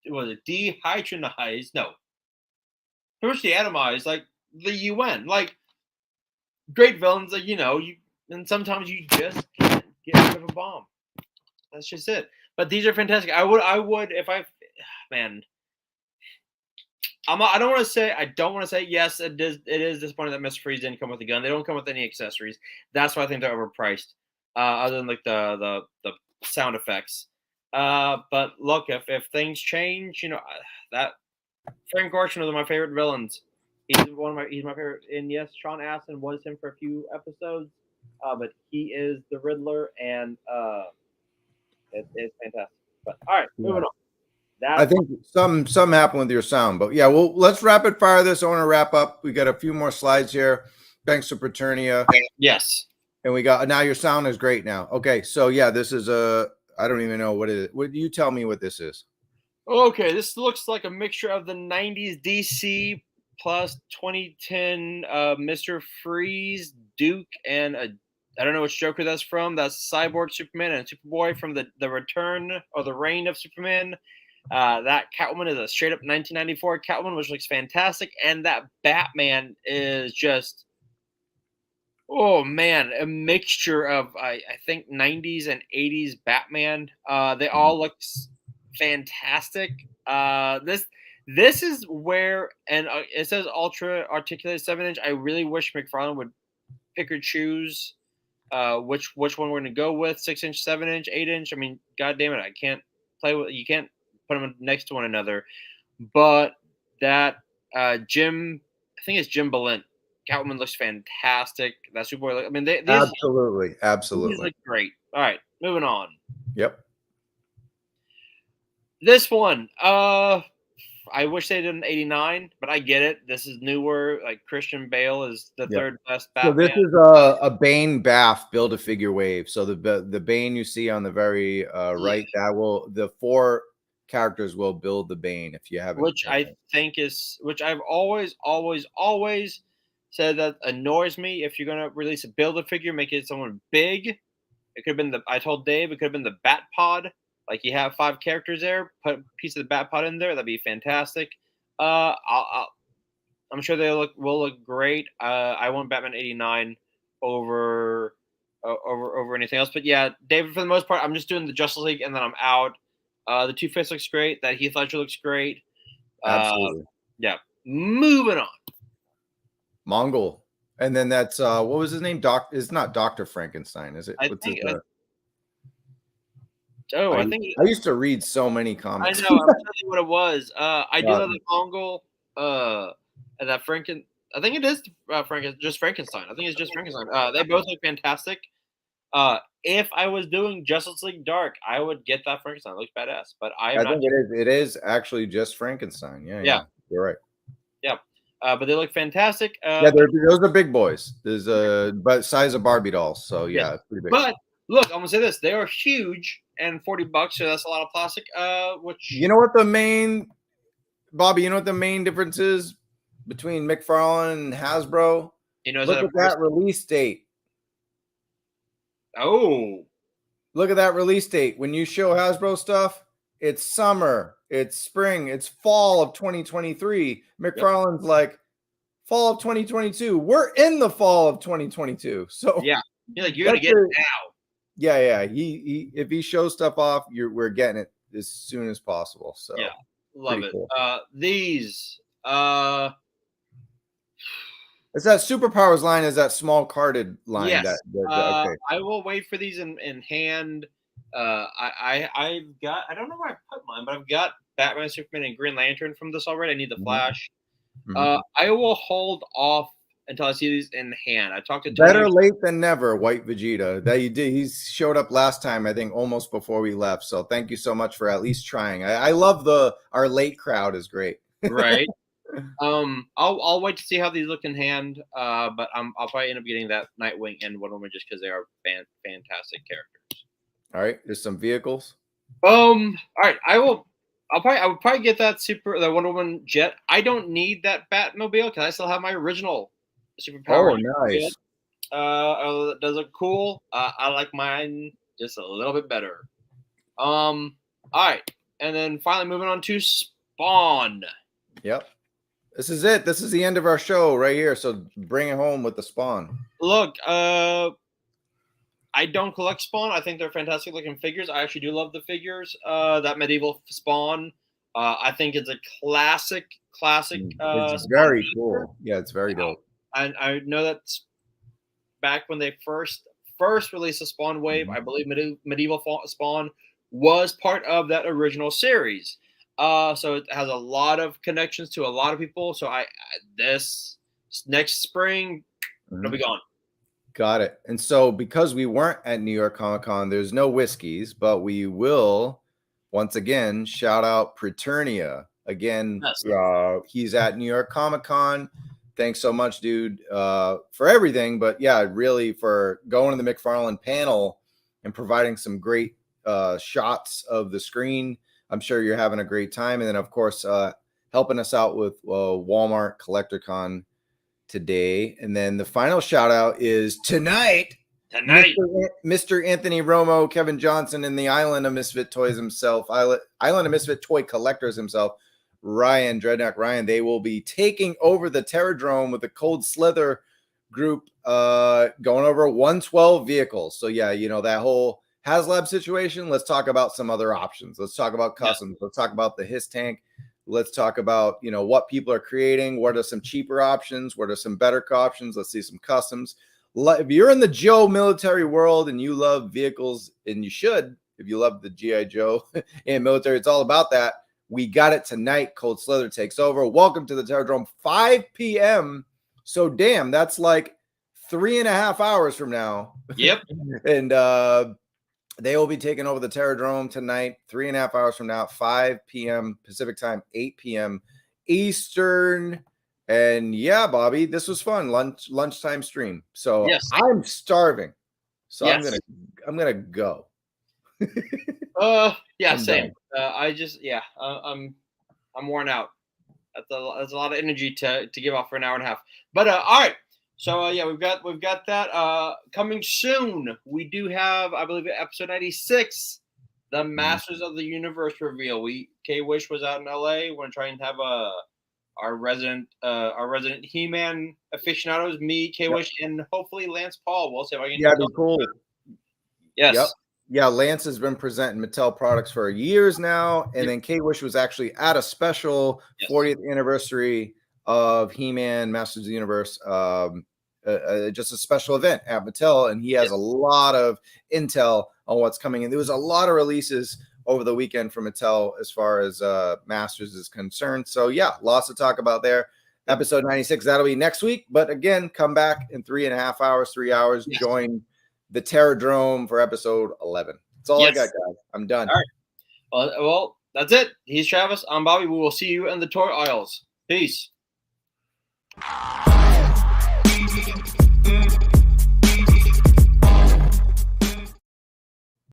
dehydratize? No, pretty much deatomize like the UN. Like great villains, like and sometimes you just can't get rid of a bomb. That's just it. But these are fantastic. I would if I. Man, I don't want to say yes. It is disappointing that Mr. Freeze didn't come with a gun. They don't come with any accessories. That's why I think they're overpriced. Other than like the sound effects. But look, if things change, that Frank Gorshin is one of my favorite villains. He's my favorite. And yes, Sean Astin was him for a few episodes. But he is the Riddler, and it's fantastic. But all right, moving on. I think some happened with your sound, but yeah, well, let's rapid fire this. I want to wrap up. We got a few more slides here. Thanks to Paternia. Yes. And we got now your sound is great now. Okay, so yeah, this is I don't even know what it is. Would you tell me what this is? Okay, this looks like a mixture of the 90s DC plus 2010 Mr. Freeze, Duke, and I don't know which Joker that's from. That's Cyborg Superman and Superboy from the Return or the Reign of Superman. That Catwoman is a straight up 1994 Catwoman, which looks fantastic, and that Batman is just, oh man, a mixture of I think 90s and 80s Batman. They all look fantastic. This is where, and it says ultra articulated 7-inch. I really wish McFarlane would pick or choose which one we're going to go with, 6-inch, 7-inch, 8-inch. I mean, god damn it, I can't play with, you can't put them next to one another. But that Jim, I think it's Jim Balint. Catwoman looks fantastic. That Superboy, I mean, these absolutely look great. All right, moving on. Yep. This one, I wish they did an 89, but I get it. This is newer. Like Christian Bale is the third best So this Batman. is a Bane Bath Build-A-Figure wave. So the Bane you see on the very right, that will the 4 characters will build the Bane if you haven't. Which I think is, which I've always said that annoys me. If you're gonna release a Build-A-Figure, make it someone big. It could have been I told Dave it could have been the Bat Pod. Like you have 5 characters there, put a piece of the Bat Pod in there. That'd be fantastic. I'm sure they will look great. I want Batman 89 over anything else. But yeah, David, for the most part, I'm just doing the Justice League and then I'm out. The Two-Face looks great. That Heath Ledger looks great. Absolutely. Yeah. Moving on. Mongol. And then that's what was his name? It's not Dr. Frankenstein, is it? I used to read so many comics. I know. I'm telling you what it was. I do love the Mongol. And that I think it is just Frankenstein. I think it's just Frankenstein. They both look fantastic. If I was doing Justice League Dark, I would get that Frankenstein. It looks badass. But I think it is actually just Frankenstein. Yeah. You're right. Yeah. But they look fantastic. Those are big boys. There's but size of Barbie dolls. So yeah, it's pretty big. But look, I'm gonna say this: they are huge and $40, so that's a lot of plastic. Which you know what the main Bobby? You know what the main difference is between McFarlane and Hasbro? Look at that release date. Oh, look at that release date. When you show Hasbro stuff, it's summer, it's spring, it's fall of 2023. McFarlane's like fall of 2022. We're in the fall of 2022. So yeah, you're gonna get it now. Yeah. He if he shows stuff off, we're getting it as soon as possible. So yeah, love it. Cool. These it's that Superpowers line, is that small carded line. Yes. Okay. I will wait for these in hand. I've got, I don't know where I put mine, but I've got Batman, Superman, and Green Lantern from this already. I need the Flash. I will hold off until I see these in hand. I talked to Better late than never, White Vegeta. That you did. He showed up last time, I think, almost before we left. So thank you so much for at least trying. I love our late crowd is great. Right. I'll wait to see how these look in hand. But I'll probably end up getting that Nightwing and Wonder Woman just because they are fantastic characters. All right, there's some vehicles. All right, I would probably get the Wonder Woman jet. I don't need that Batmobile because I still have my original superpower. Oh, nice. Does look cool. I like mine just a little bit better. All right, and then finally moving on to Spawn. Yep. This is it. This is the end of our show right here. So bring it home with the Spawn. Look, I don't collect Spawn. I think they're fantastic looking figures. I actually do love the figures. That medieval Spawn. I think it's a classic. It's very cool. Yeah, it's very dope. And I know that's back when they first released the Spawn wave. I believe medieval Spawn was part of that original series. So it has a lot of connections to a lot of people. So this next spring, it'll be gone. Got it. And so because we weren't at New York Comic Con, there's no whiskeys, but we will once again shout out Preternia. Again, he's at New York Comic Con. Thanks so much, dude, for everything. But yeah, really for going to the McFarlane panel and providing some great shots of the screen. I'm sure you're having a great time. And then, of course, helping us out with Walmart CollectorCon today. And then the final shout out is tonight, Mr. Anthony Romo, Kevin Johnson, and the Island of Misfit Toys himself, Island of Misfit Toy Collectors himself, Dreadnought Ryan. They will be taking over the Terradrome with the Cold Slither group, going over 112 vehicles. So yeah, that whole HasLab situation. Let's talk about some other options. Let's talk about customs. Let's talk about the HISS tank. Let's talk about, what people are creating. What are some cheaper options? What are some better options? Let's see some customs. If you're in the Joe military world and you love vehicles, and you should, if you love the G.I. Joe and military, it's all about that. We got it tonight. Cold Slither takes over. Welcome to the Terradrome, 5 p.m. So damn, that's like 3.5 hours from now. Yep. And They will be taking over the Terradrome tonight, 3.5 hours from now, 5 p.m. Pacific time, 8 p.m. Eastern. And yeah, Bobby, this was fun. Lunchtime stream. So yes. I'm starving. So yes. I'm gonna go. Yeah, same. I'm worn out. That's a lot of energy to give off for an hour and a half. But all right. So yeah, we've got that coming soon. We do have, I believe, episode 96, the Masters of the Universe reveal. K-Wish was out in LA. We're gonna try and have our resident He-Man aficionados, me, K-Wish, and hopefully Lance Paul. We'll see if I can. Yeah, that'd be cool. Yes. Yep. Yeah, Lance has been presenting Mattel products for years now, and then K-Wish was actually at a special 40th anniversary of He-Man Masters of the Universe, just a special event at Mattel, and he has a lot of intel on what's coming. And there was a lot of releases over the weekend from Mattel as far as Masters is concerned. So yeah, lots to talk about there. Episode 96, that'll be next week. But again, come back in 3.5 hours, 3 hours, join the Terradrome for episode 11. That's all I got, guys. I'm done. All right. Well, that's it. He's Travis. I'm Bobby. We will see you in the toy aisles. Peace.